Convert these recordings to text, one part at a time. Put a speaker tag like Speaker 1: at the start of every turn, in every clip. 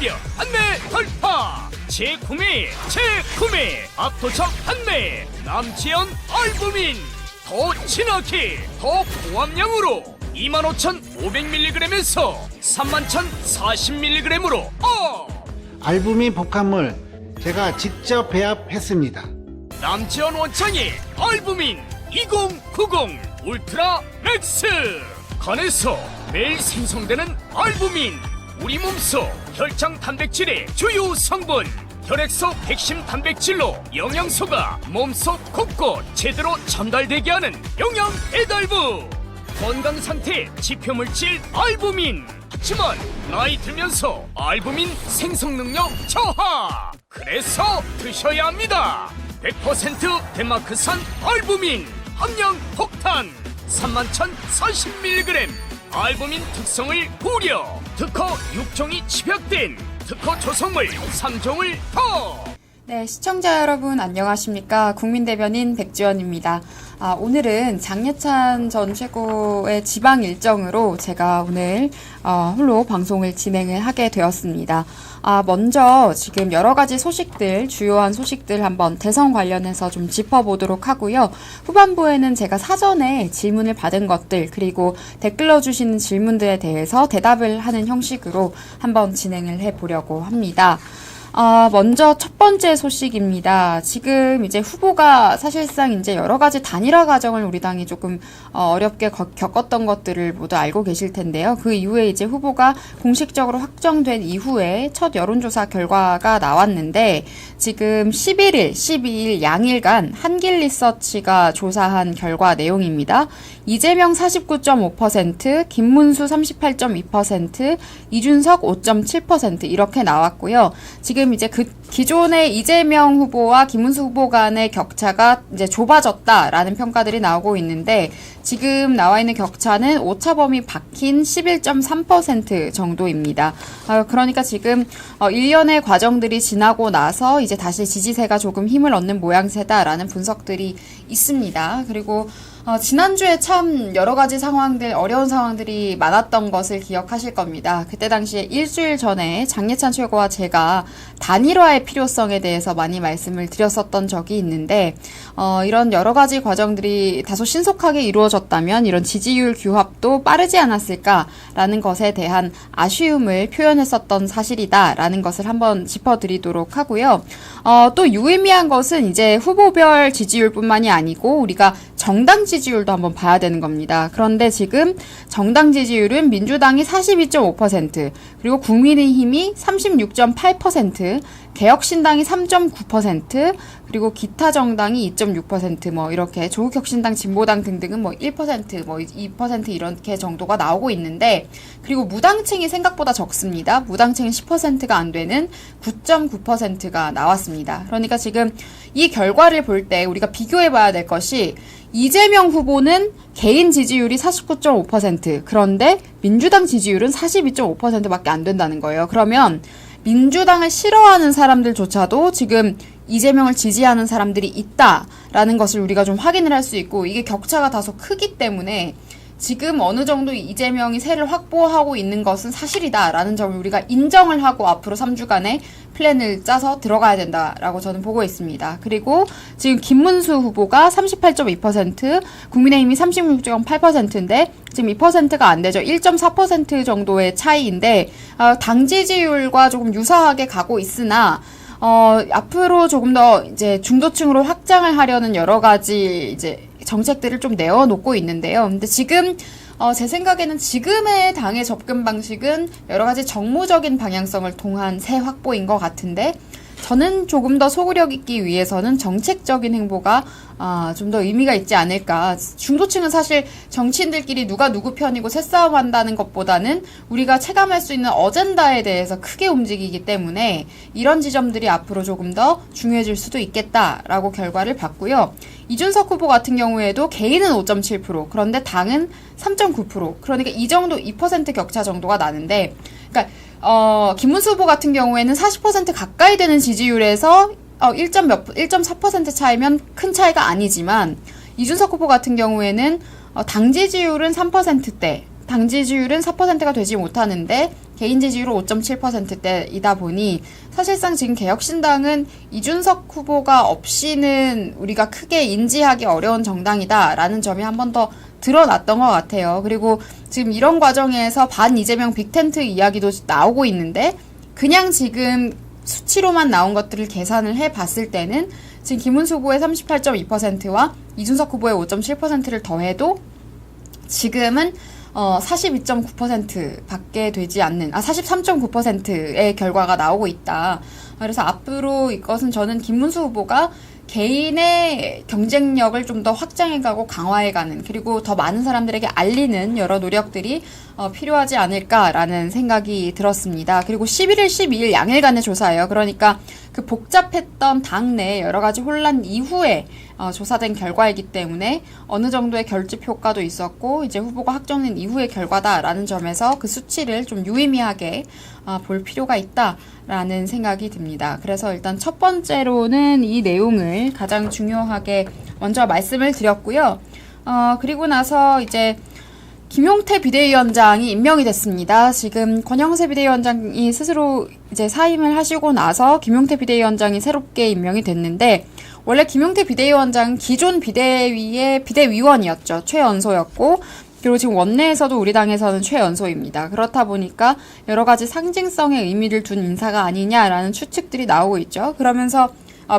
Speaker 1: 완벽 판매 돌파. 재구매 압도적 판매. 남지연 알부민 더 진하게 더 고함량으로 25,500mg에서 31,040mg으로
Speaker 2: 알부민 복합물 제가 직접 배합했습니다.
Speaker 1: 남지연 원창의 알부민 2090 울트라 맥스. 간에서 매일 생성되는 알부민, 우리 몸속 혈장 단백질의 주요 성분. 혈액속 핵심 단백질로 영양소가 몸속 곳곳 제대로 전달되게 하는 영양 배달부. 건강 상태 지표 물질 알부민. 하지만 나이 들면서 알부민 생성 능력 저하. 그래서 드셔야 합니다. 100% 덴마크산 알부민 함량 폭탄 31,040mg. 알부민 특성을 고려. 특허 6종이 집약된 특허 조성물 3종을 더.
Speaker 3: 네, 시청자 여러분 안녕하십니까? 국민대변인 백지원입니다. 오늘은 장예찬 전 최고의 지방 일정으로 제가 오늘 홀로 방송을 진행을 하게 되었습니다. 먼저 지금 여러 가지 소식들, 주요한 소식들 한번 대선 관련해서 좀 짚어보도록 하고요. 후반부에는 제가 사전에 질문을 받은 것들, 그리고 댓글로 주시는 질문들에 대해서 대답을 하는 형식으로 한번 진행을 해보려고 합니다. 먼저 첫 번째 소식입니다. 지금 이제 후보가 사실상 이제 여러 가지 단일화 과정을 우리 당이 조금 어렵게 겪었던 것들을 모두 알고 계실 텐데요. 그 이후에 이제 후보가 공식적으로 확정된 이후에 첫 여론조사 결과가 나왔는데 지금 11일, 12일 양일간 한길리서치가 조사한 결과 내용입니다. 이재명 49.5%, 김문수 38.2%, 이준석 5.7% 이렇게 나왔고요. 지금 이제 기존의 이재명 후보와 김문수 후보 간의 격차가 이제 좁아졌다라는 평가들이 나오고 있는데 지금 나와 있는 격차는 오차범위 박힌 11.3% 정도입니다. 그러니까 지금 일련의 과정들이 지나고 나서 이제 다시 지지세가 조금 힘을 얻는 모양새다라는 분석들이 있습니다. 그리고 지난주에 참 여러 가지 상황들, 어려운 상황들이 많았던 것을 기억하실 겁니다. 그때 당시에 일주일 전에 장예찬 최고와 제가 단일화의 필요성에 대해서 많이 말씀을 드렸었던 적이 있는데, 이런 여러 가지 과정들이 다소 신속하게 이루어졌다면 이런 지지율 규합도 빠르지 않았을까라는 것에 대한 아쉬움을 표현했었던 사실이다라는 것을 한번 짚어드리도록 하고요. 또 유의미한 것은 이제 후보별 지지율뿐만이 아니고 우리가 정당 지지율도 한번 봐야 되는 겁니다. 그런데 지금 정당 지지율은 민주당이 42.5%, 그리고 국민의힘이 36.8%, 개혁신당이 3.9%, 그리고 기타 정당이 2.6%, 이렇게 조국혁신당, 진보당 등등은 1%, 2% 이렇게 정도가 나오고 있는데, 그리고 무당층이 생각보다 적습니다. 무당층은 10%가 안 되는 9.9%가 나왔습니다. 그러니까 지금 이 결과를 볼 때 우리가 비교해 봐야 될 것이 이재명 후보는 개인 지지율이 49.5%, 그런데 민주당 지지율은 42.5%밖에 안 된다는 거예요. 그러면 민주당을 싫어하는 사람들조차도 지금 이재명을 지지하는 사람들이 있다라는 것을 우리가 좀 확인을 할 수 있고, 이게 격차가 다소 크기 때문에 지금 어느 정도 이재명이 세를 확보하고 있는 것은 사실이다라는 점을 우리가 인정을 하고 앞으로 3주간의 플랜을 짜서 들어가야 된다라고 저는 보고 있습니다. 그리고 지금 김문수 후보가 38.2%, 국민의힘이 36.8%인데 지금 2%가 안 되죠. 1.4% 정도의 차이인데 당 지지율과 조금 유사하게 가고 있으나 앞으로 조금 더 이제 중도층으로 확장을 하려는 여러 가지 이제 정책들을 좀 내어놓고 있는데요. 근데 지금 제 생각에는 지금의 당의 접근 방식은 여러 가지 정무적인 방향성을 통한 새 확보인 것 같은데, 저는 조금 더 소구력 있기 위해서는 정책적인 행보가 좀 더 의미가 있지 않을까. 중도층은 사실 정치인들끼리 누가 누구 편이고 새싸움 한다는 것보다는 우리가 체감할 수 있는 어젠다에 대해서 크게 움직이기 때문에 이런 지점들이 앞으로 조금 더 중요해질 수도 있겠다라고 결과를 봤고요. 이준석 후보 같은 경우에도 개인은 5.7%, 그런데 당은 3.9%, 그러니까 이 정도 2% 격차 정도가 나는데, 그러니까 김문수 후보 같은 경우에는 40% 가까이 되는 지지율에서 1.4% 차이면 큰 차이가 아니지만, 이준석 후보 같은 경우에는 당 지지율은 3%대, 당 지지율은 4%가 되지 못하는데 개인 지지율은 5.7%대이다 보니 사실상 지금 개혁신당은 이준석 후보가 없이는 우리가 크게 인지하기 어려운 정당이다라는 점이 한 번 더 드러났던 것 같아요. 그리고 지금 이런 과정에서 반 이재명 빅텐트 이야기도 나오고 있는데 그냥 지금 수치로만 나온 것들을 계산을 해봤을 때는 지금 김문수 후보의 38.2%와 이준석 후보의 5.7%를 더해도 지금은 42.9% 밖에 되지 않는, 43.9%의 결과가 나오고 있다. 그래서 앞으로 이것은 저는 김문수 후보가 개인의 경쟁력을 좀 더 확장해가고 강화해가는, 그리고 더 많은 사람들에게 알리는 여러 노력들이 필요하지 않을까라는 생각이 들었습니다. 그리고 11일, 12일 양일간의 조사예요. 그러니까 그 복잡했던 당내 여러 가지 혼란 이후에 조사된 결과이기 때문에 어느 정도의 결집 효과도 있었고 이제 후보가 확정된 이후의 결과다라는 점에서 그 수치를 좀 유의미하게 볼 필요가 있다라는 생각이 듭니다. 그래서 일단 첫 번째로는 이 내용을 가장 중요하게 먼저 말씀을 드렸고요. 그리고 나서 이제 김용태 비대위원장이 임명이 됐습니다. 지금 권영세 비대위원장이 스스로 이제 사임을 하시고 나서 김용태 비대위원장이 새롭게 임명이 됐는데, 원래 김용태 비대위원장은 기존 비대위의 비대위원이었죠. 최연소였고, 그리고 지금 원내에서도 우리 당에서는 최연소입니다. 그렇다 보니까 여러 가지 상징성의 의미를 둔 인사가 아니냐라는 추측들이 나오고 있죠. 그러면서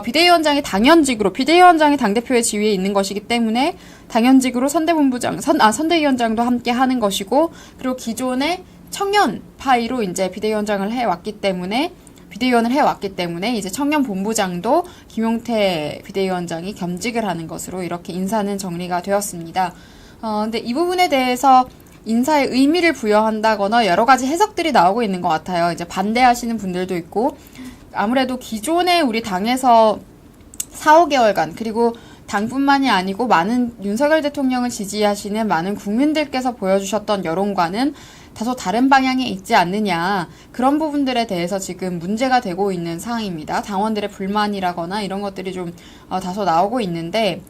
Speaker 3: 비대위원장이 당연직으로, 비대위원장이 당대표의 지위에 있는 것이기 때문에 당연직으로 선대위원장도 함께 하는 것이고, 그리고 기존의 청년파이로 이제 비대위원장을 해왔기 때문에, 비대위원을 해왔기 때문에 이제 청년본부장도 김용태 비대위원장이 겸직을 하는 것으로 이렇게 인사는 정리가 되었습니다. 근데 이 부분에 대해서 인사의 의미를 부여한다거나 여러 가지 해석들이 나오고 있는 것 같아요. 이제 반대하시는 분들도 있고, 아무래도 기존에 우리 당에서 4, 5개월간, 그리고 당뿐만이 아니고 많은 윤석열 대통령을 지지하시는 많은 국민들께서 보여주셨던 여론과는 다소 다른 방향에 있지 않느냐, 그런 부분들에 대해서 지금 문제가 되고 있는 상황입니다. 당원들의 불만이라거나 이런 것들이 좀 다소 나오고 있는데,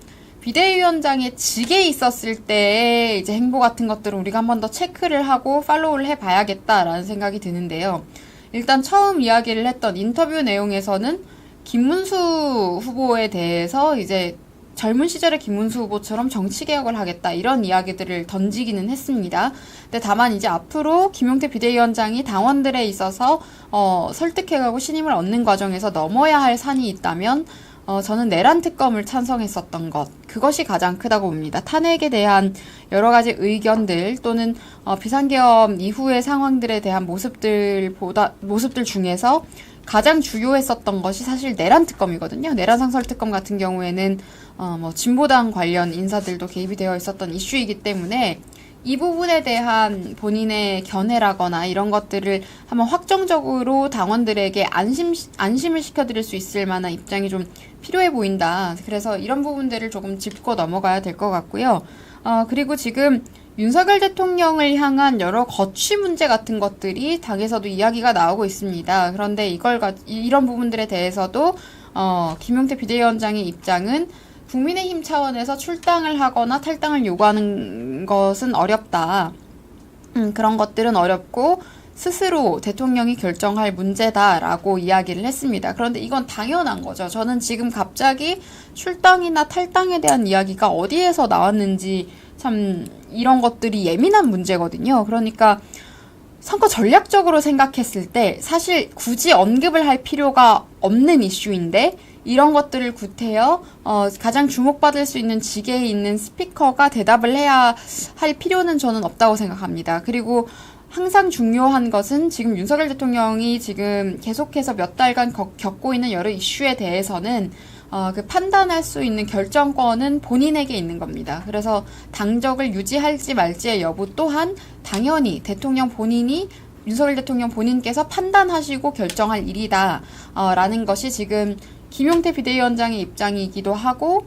Speaker 3: 비대위원장의 직에 있었을 때의 이제 행보 같은 것들은 우리가 한 번 더 체크를 하고 팔로우를 해봐야겠다라는 생각이 드는데요. 일단 처음 이야기를 했던 인터뷰 내용에서는 김문수 후보에 대해서 이제 젊은 시절의 김문수 후보처럼 정치개혁을 하겠다, 이런 이야기들을 던지기는 했습니다. 근데 다만 이제 앞으로 김용태 비대위원장이 당원들에 있어서 설득해가고 신임을 얻는 과정에서 넘어야 할 산이 있다면 저는 내란 특검을 찬성했었던 것, 그것이 가장 크다고 봅니다. 탄핵에 대한 여러 가지 의견들 또는 비상계엄 이후의 상황들에 대한 모습들 중에서 가장 주요했었던 것이 사실 내란 특검이거든요. 내란 상설 특검 같은 경우에는 진보당 관련 인사들도 개입이 되어 있었던 이슈이기 때문에 이 부분에 대한 본인의 견해라거나 이런 것들을 한번 확정적으로 당원들에게 안심을 시켜드릴 수 있을 만한 입장이 좀 필요해 보인다. 그래서 이런 부분들을 조금 짚고 넘어가야 될 것 같고요. 그리고 지금 윤석열 대통령을 향한 여러 거취 문제 같은 것들이 당에서도 이야기가 나오고 있습니다. 그런데 이런 부분들에 대해서도 김용태 비대위원장의 입장은 국민의힘 차원에서 출당을 하거나 탈당을 요구하는 것은 어렵다. 그런 것들은 어렵고 스스로 대통령이 결정할 문제다라고 이야기를 했습니다. 그런데 이건 당연한 거죠. 저는 지금 갑자기 출당이나 탈당에 대한 이야기가 어디에서 나왔는지 참 이런 것들이 예민한 문제거든요. 그러니까 선거 전략적으로 생각했을 때 사실 굳이 언급을 할 필요가 없는 이슈인데, 이런 것들을 구태여 가장 주목받을 수 있는 직에 있는 스피커가 대답을 해야 할 필요는 저는 없다고 생각합니다. 그리고 항상 중요한 것은 지금 윤석열 대통령이 지금 계속해서 몇 달간 겪고 있는 여러 이슈에 대해서는 그 판단할 수 있는 결정권은 본인에게 있는 겁니다. 그래서 당적을 유지할지 말지의 여부 또한 당연히 대통령 본인이, 윤석열 대통령 본인께서 판단하시고 결정할 일이다 라는 것이 지금 김용태 비대위원장의 입장이기도 하고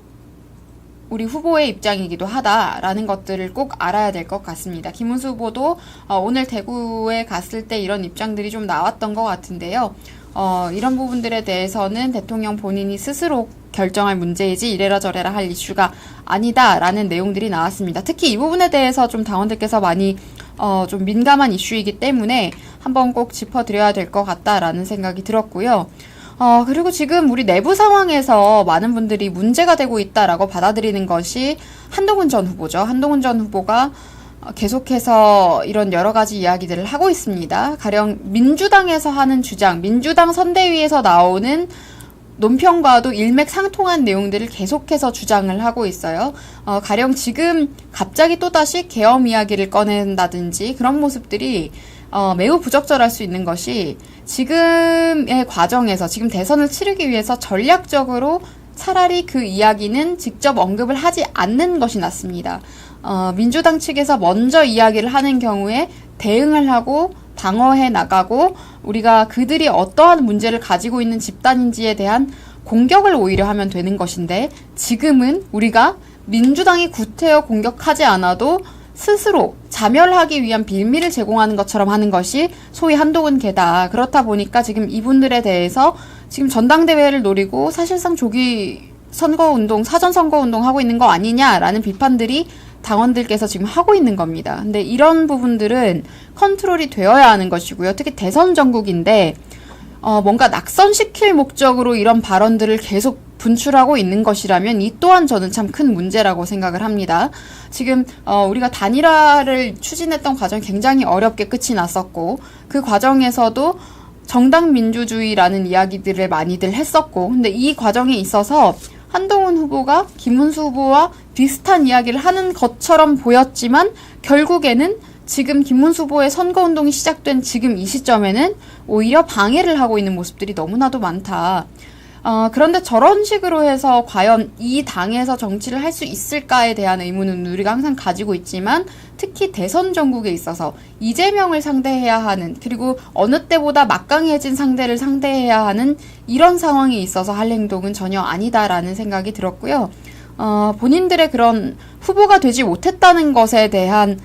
Speaker 3: 우리 후보의 입장이기도 하다라는 것들을 꼭 알아야 될 것 같습니다. 김문수 후보도 오늘 대구에 갔을 때 이런 입장들이 좀 나왔던 것 같은데요. 이런 부분들에 대해서는 대통령 본인이 스스로 결정할 문제이지 이래라 저래라 할 이슈가 아니다라는 내용들이 나왔습니다. 특히 이 부분에 대해서 좀 당원들께서 많이 좀 민감한 이슈이기 때문에 한번 꼭 짚어드려야 될 것 같다라는 생각이 들었고요. 그리고 지금 우리 내부 상황에서 많은 분들이 문제가 되고 있다라고 받아들이는 것이 한동훈 전 후보죠. 한동훈 전 후보가 계속해서 이런 여러 가지 이야기들을 하고 있습니다. 가령 민주당에서 하는 주장, 민주당 선대위에서 나오는 논평과도 일맥상통한 내용들을 계속해서 주장을 하고 있어요. 가령 지금 갑자기 또다시 계엄 이야기를 꺼낸다든지 그런 모습들이 매우 부적절할 수 있는 것이 지금의 과정에서 지금 대선을 치르기 위해서 전략적으로 차라리 그 이야기는 직접 언급을 하지 않는 것이 낫습니다. 민주당 측에서 먼저 이야기를 하는 경우에 대응을 하고 방어해 나가고 우리가 그들이 어떠한 문제를 가지고 있는 집단인지에 대한 공격을 오히려 하면 되는 것인데 지금은 우리가 민주당이 구태여 공격하지 않아도 스스로 자멸하기 위한 빌미를 제공하는 것처럼 하는 것이 소위 한동훈계다. 그렇다 보니까 지금 이분들에 대해서 지금 전당대회를 노리고 사실상 조기 선거운동, 사전선거운동 하고 있는 거 아니냐라는 비판들이 당원들께서 지금 하고 있는 겁니다. 근데 이런 부분들은 컨트롤이 되어야 하는 것이고요. 특히 대선 전국인데 뭔가 낙선시킬 목적으로 이런 발언들을 계속 분출하고 있는 것이라면 이 또한 저는 참 큰 문제라고 생각을 합니다. 지금 우리가 단일화를 추진했던 과정이 굉장히 어렵게 끝이 났었고 그 과정에서도 정당 민주주의라는 이야기들을 많이들 했었고 근데 이 과정에 있어서 한동훈 후보가 김문수 후보와 비슷한 이야기를 하는 것처럼 보였지만 결국에는 지금 김문수 후보의 선거운동이 시작된 지금 이 시점에는 오히려 방해를 하고 있는 모습들이 너무나도 많다. 그런데 저런 식으로 해서 과연 이 당에서 정치를 할 수 있을까에 대한 의문은 우리가 항상 가지고 있지만 특히 대선 전국에 있어서 이재명을 상대해야 하는 그리고 어느 때보다 막강해진 상대를 상대해야 하는 이런 상황에 있어서 할 행동은 전혀 아니다라는 생각이 들었고요. 본인들의 그런 후보가 되지 못했다는 것에 대한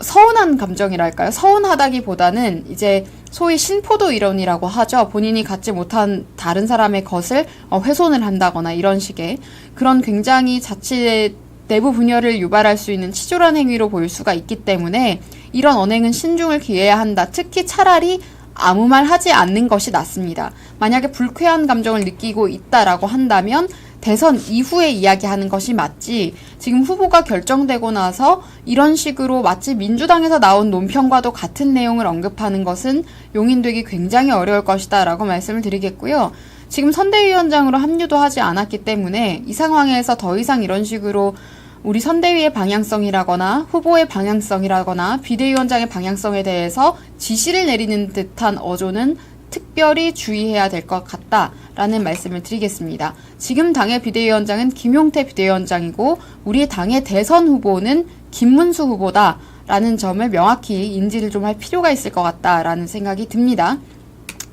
Speaker 3: 서운한 감정이랄까요? 서운하다기보다는 이제 소위 신포도 이론이라고 하죠. 본인이 갖지 못한 다른 사람의 것을 훼손을 한다거나 이런 식의 그런 굉장히 자칫 내부 분열을 유발할 수 있는 치졸한 행위로 보일 수가 있기 때문에 이런 언행은 신중을 기해야 한다. 특히 차라리 아무 말 하지 않는 것이 낫습니다. 만약에 불쾌한 감정을 느끼고 있다라고 한다면 대선 이후에 이야기하는 것이 맞지 지금 후보가 결정되고 나서 이런 식으로 마치 민주당에서 나온 논평과도 같은 내용을 언급하는 것은 용인되기 굉장히 어려울 것이다 라고 말씀을 드리겠고요. 지금 선대위원장으로 합류도 하지 않았기 때문에 이 상황에서 더 이상 이런 식으로 우리 선대위의 방향성이라거나 후보의 방향성이라거나 비대위원장의 방향성에 대해서 지시를 내리는 듯한 어조는 특별히 주의해야 될 것 같다라는 말씀을 드리겠습니다. 지금 당의 비대위원장은 김용태 비대위원장이고 우리 당의 대선 후보는 김문수 후보다라는 점을 명확히 인지를 좀 할 필요가 있을 것 같다라는 생각이 듭니다.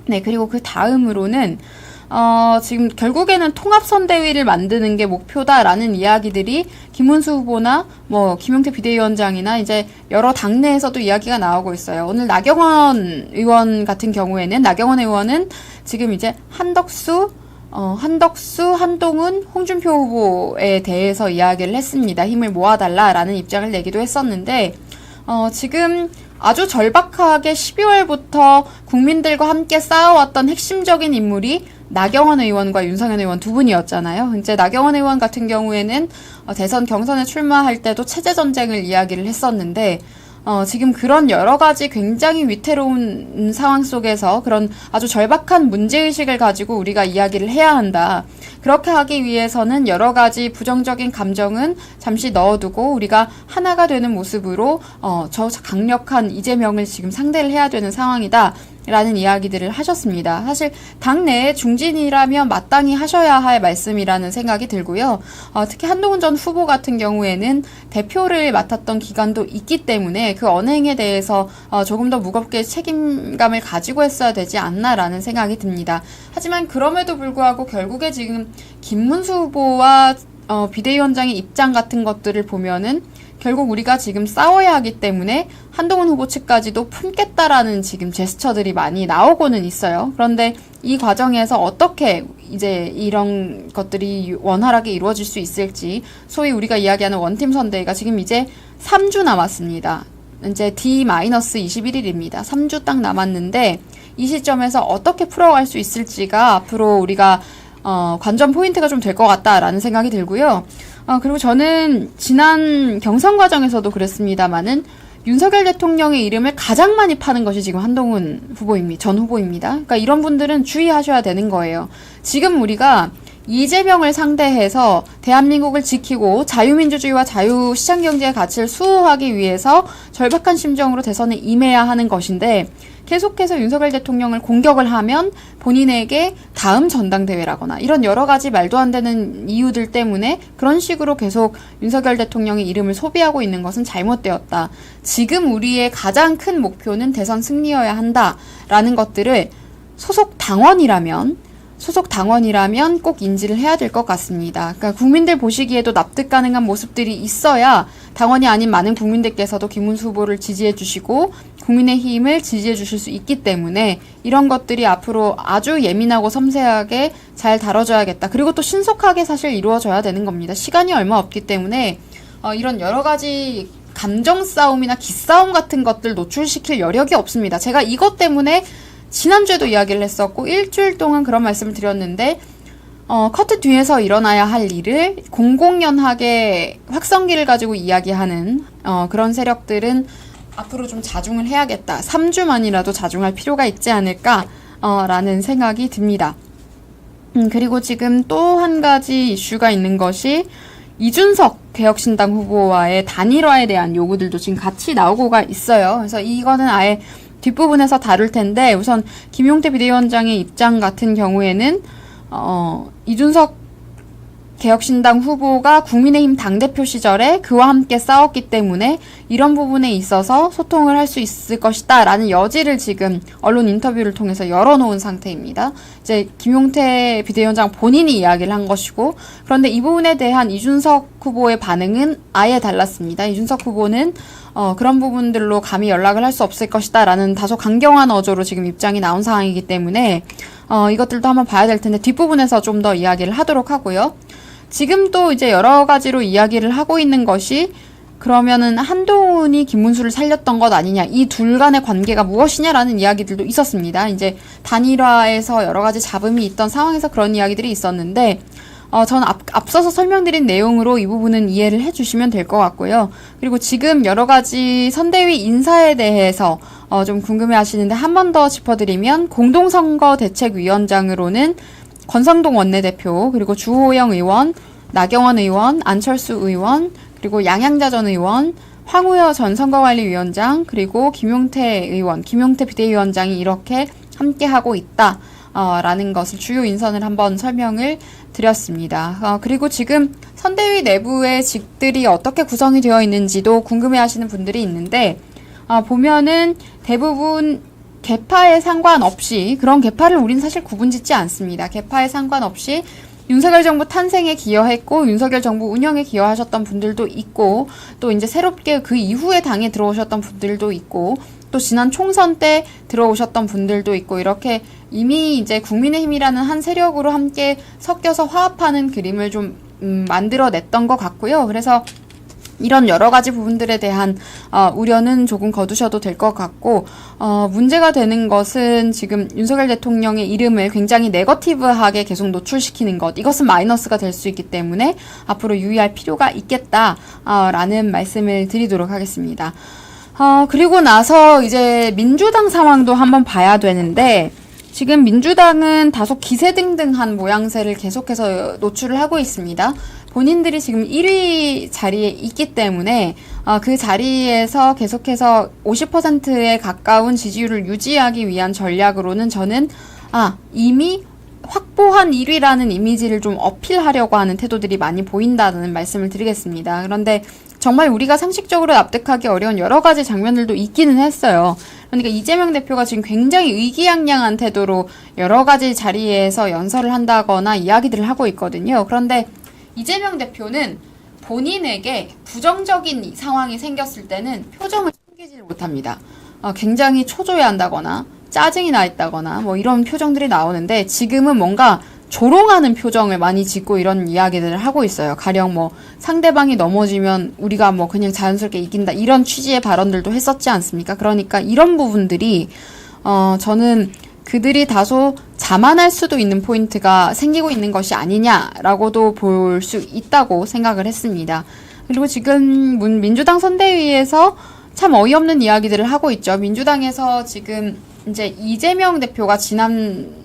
Speaker 3: 네, 그리고 그 다음으로는 지금 결국에는 통합선대위를 만드는 게 목표다라는 이야기들이 김문수 후보나 뭐 김용태 비대위원장이나 이제 여러 당내에서도 이야기가 나오고 있어요. 오늘 나경원 의원 같은 경우에는 나경원 의원은 지금 이제 한덕수, 한동훈, 홍준표 후보에 대해서 이야기를 했습니다. 힘을 모아달라라는 입장을 내기도 했었는데 지금 아주 절박하게 12월부터 국민들과 함께 쌓아왔던 핵심적인 인물이 나경원 의원과 윤석열 의원 두 분이었잖아요. 이제 나경원 의원 같은 경우에는 대선 경선에 출마할 때도 체제 전쟁을 이야기를 했었는데 지금 그런 여러 가지 굉장히 위태로운 상황 속에서 그런 아주 절박한 문제의식을 가지고 우리가 이야기를 해야 한다. 그렇게 하기 위해서는 여러 가지 부정적인 감정은 잠시 넣어두고 우리가 하나가 되는 모습으로 저 강력한 이재명을 지금 상대를 해야 되는 상황이다. 라는 이야기들을 하셨습니다. 사실 당내에 중진이라면 마땅히 하셔야 할 말씀이라는 생각이 들고요. 특히 한동훈 전 후보 같은 경우에는 대표를 맡았던 기간도 있기 때문에 그 언행에 대해서 조금 더 무겁게 책임감을 가지고 했어야 되지 않나라는 생각이 듭니다. 하지만 그럼에도 불구하고 결국에 지금 김문수 후보와 비대위원장의 입장 같은 것들을 보면은 결국 우리가 지금 싸워야 하기 때문에 한동훈 후보 측까지도 품겠다라는 지금 제스처들이 많이 나오고는 있어요. 그런데 이 과정에서 어떻게 이제 이런 것들이 원활하게 이루어질 수 있을지 소위 우리가 이야기하는 원팀 선대위가 지금 이제 3주 남았습니다. 이제 D-21일입니다. 3주 딱 남았는데 이 시점에서 어떻게 풀어갈 수 있을지가 앞으로 우리가 관전 포인트가 좀 될 것 같다라는 생각이 들고요. 그리고 저는 지난 경선 과정에서도 그랬습니다만은 윤석열 대통령의 이름을 가장 많이 파는 것이 지금 한동훈 전 후보입니다. 그러니까 이런 분들은 주의하셔야 되는 거예요. 지금 우리가 이재명을 상대해서 대한민국을 지키고 자유민주주의와 자유시장경제의 가치를 수호하기 위해서 절박한 심정으로 대선에 임해야 하는 것인데 계속해서 윤석열 대통령을 공격을 하면 본인에게 다음 전당대회라거나 이런 여러 가지 말도 안 되는 이유들 때문에 그런 식으로 계속 윤석열 대통령의 이름을 소비하고 있는 것은 잘못되었다. 지금 우리의 가장 큰 목표는 대선 승리여야 한다라는 것들을 소속 당원이라면 꼭 인지를 해야 될 것 같습니다. 그러니까 국민들 보시기에도 납득 가능한 모습들이 있어야 당원이 아닌 많은 국민들께서도 김문수 후보를 지지해 주시고 국민의힘을 지지해 주실 수 있기 때문에 이런 것들이 앞으로 아주 예민하고 섬세하게 잘 다뤄져야겠다. 그리고 또 신속하게 사실 이루어져야 되는 겁니다. 시간이 얼마 없기 때문에 이런 여러 가지 감정 싸움이나 기싸움 같은 것들 노출시킬 여력이 없습니다. 제가 이것 때문에 지난주에도 이야기를 했었고 일주일 동안 그런 말씀을 드렸는데 커튼 뒤에서 일어나야 할 일을 공공연하게 확성기를 가지고 이야기하는 그런 세력들은 앞으로 좀 자중을 해야겠다. 3주만이라도 자중할 필요가 있지 않을까 라는 생각이 듭니다. 그리고 지금 또 한 가지 이슈가 있는 것이 이준석 개혁신당 후보와의 단일화에 대한 요구들도 지금 같이 나오고가 있어요. 그래서 이거는 아예 뒷부분에서 다룰 텐데 우선 김용태 비대위원장의 입장 같은 경우에는 이준석 개혁신당 후보가 국민의힘 당대표 시절에 그와 함께 싸웠기 때문에 이런 부분에 있어서 소통을 할 수 있을 것이다 라는 여지를 지금 언론 인터뷰를 통해서 열어놓은 상태입니다. 이제 김용태 비대위원장 본인이 이야기를 한 것이고 그런데 이 부분에 대한 이준석 후보의 반응은 아예 달랐습니다. 이준석 후보는 그런 부분들로 감히 연락을 할 수 없을 것이다 라는 다소 강경한 어조로 지금 입장이 나온 상황이기 때문에 이것들도 한번 봐야 될 텐데 뒷부분에서 좀 더 이야기를 하도록 하고요. 지금 또 이제 여러 가지로 이야기를 하고 있는 것이 그러면은 한동훈이 김문수를 살렸던 것 아니냐, 이 둘 간의 관계가 무엇이냐라는 이야기들도 있었습니다. 이제 단일화에서 여러 가지 잡음이 있던 상황에서 그런 이야기들이 있었는데 전 앞서서 설명드린 내용으로 이 부분은 이해를 해주시면 될 것 같고요. 그리고 지금 여러 가지 선대위 인사에 대해서 좀 궁금해하시는데 한 번 더 짚어드리면 공동선거대책위원장으로는 권성동 원내대표, 그리고 주호영 의원, 나경원 의원, 안철수 의원, 그리고 양양자 전 의원, 황우여 전 선거관리위원장, 그리고 김용태 의원, 김용태 비대위원장이 이렇게 함께하고 있다. 라는 것을 주요 인선을 한번 설명을 드렸습니다. 그리고 지금 선대위 내부의 직들이 어떻게 구성이 되어 있는지도 궁금해하시는 분들이 있는데 보면은 대부분 계파에 상관없이, 그런 계파를 우린 사실 구분짓지 않습니다. 계파에 상관없이 윤석열 정부 탄생에 기여했고 윤석열 정부 운영에 기여하셨던 분들도 있고 또 이제 새롭게 그 이후에 당에 들어오셨던 분들도 있고 또 지난 총선 때 들어오셨던 분들도 있고 이렇게 이미 이제 국민의힘이라는 한 세력으로 함께 섞여서 화합하는 그림을 좀 만들어냈던 것 같고요. 그래서 이런 여러 가지 부분들에 대한 우려는 조금 거두셔도 될 것 같고 문제가 되는 것은 지금 윤석열 대통령의 이름을 굉장히 네거티브하게 계속 노출시키는 것, 이것은 마이너스가 될 수 있기 때문에 앞으로 유의할 필요가 있겠다라는 말씀을 드리도록 하겠습니다. 그리고 나서 이제 민주당 상황도 한번 봐야 되는데 지금 민주당은 다소 기세등등한 모양새를 계속해서 노출을 하고 있습니다. 본인들이 지금 1위 자리에 있기 때문에 그 자리에서 계속해서 50%에 가까운 지지율을 유지하기 위한 전략으로는 저는 이미 확보한 1위라는 이미지를 좀 어필하려고 하는 태도들이 많이 보인다는 말씀을 드리겠습니다. 그런데 정말 우리가 상식적으로 납득하기 어려운 여러 가지 장면들도 있기는 했어요. 그러니까 이재명 대표가 지금 굉장히 의기양양한 태도로 여러 가지 자리에서 연설을 한다거나 이야기들을 하고 있거든요. 그런데 이재명 대표는 본인에게 부정적인 상황이 생겼을 때는 표정을 숨기지 못합니다. 굉장히 초조해한다거나 짜증이 나 있다거나 뭐 이런 표정들이 나오는데 지금은 뭔가 조롱하는 표정을 많이 짓고 이런 이야기들을 하고 있어요. 가령 뭐 상대방이 넘어지면 우리가 뭐 그냥 자연스럽게 이긴다 이런 취지의 발언들도 했었지 않습니까? 그러니까 이런 부분들이 저는 그들이 다소 자만할 수도 있는 포인트가 생기고 있는 것이 아니냐라고도 볼 수 있다고 생각을 했습니다. 그리고 지금 민주당 선대위에서 참 어이없는 이야기들을 하고 있죠. 민주당에서 지금 이제 이재명 대표가 지난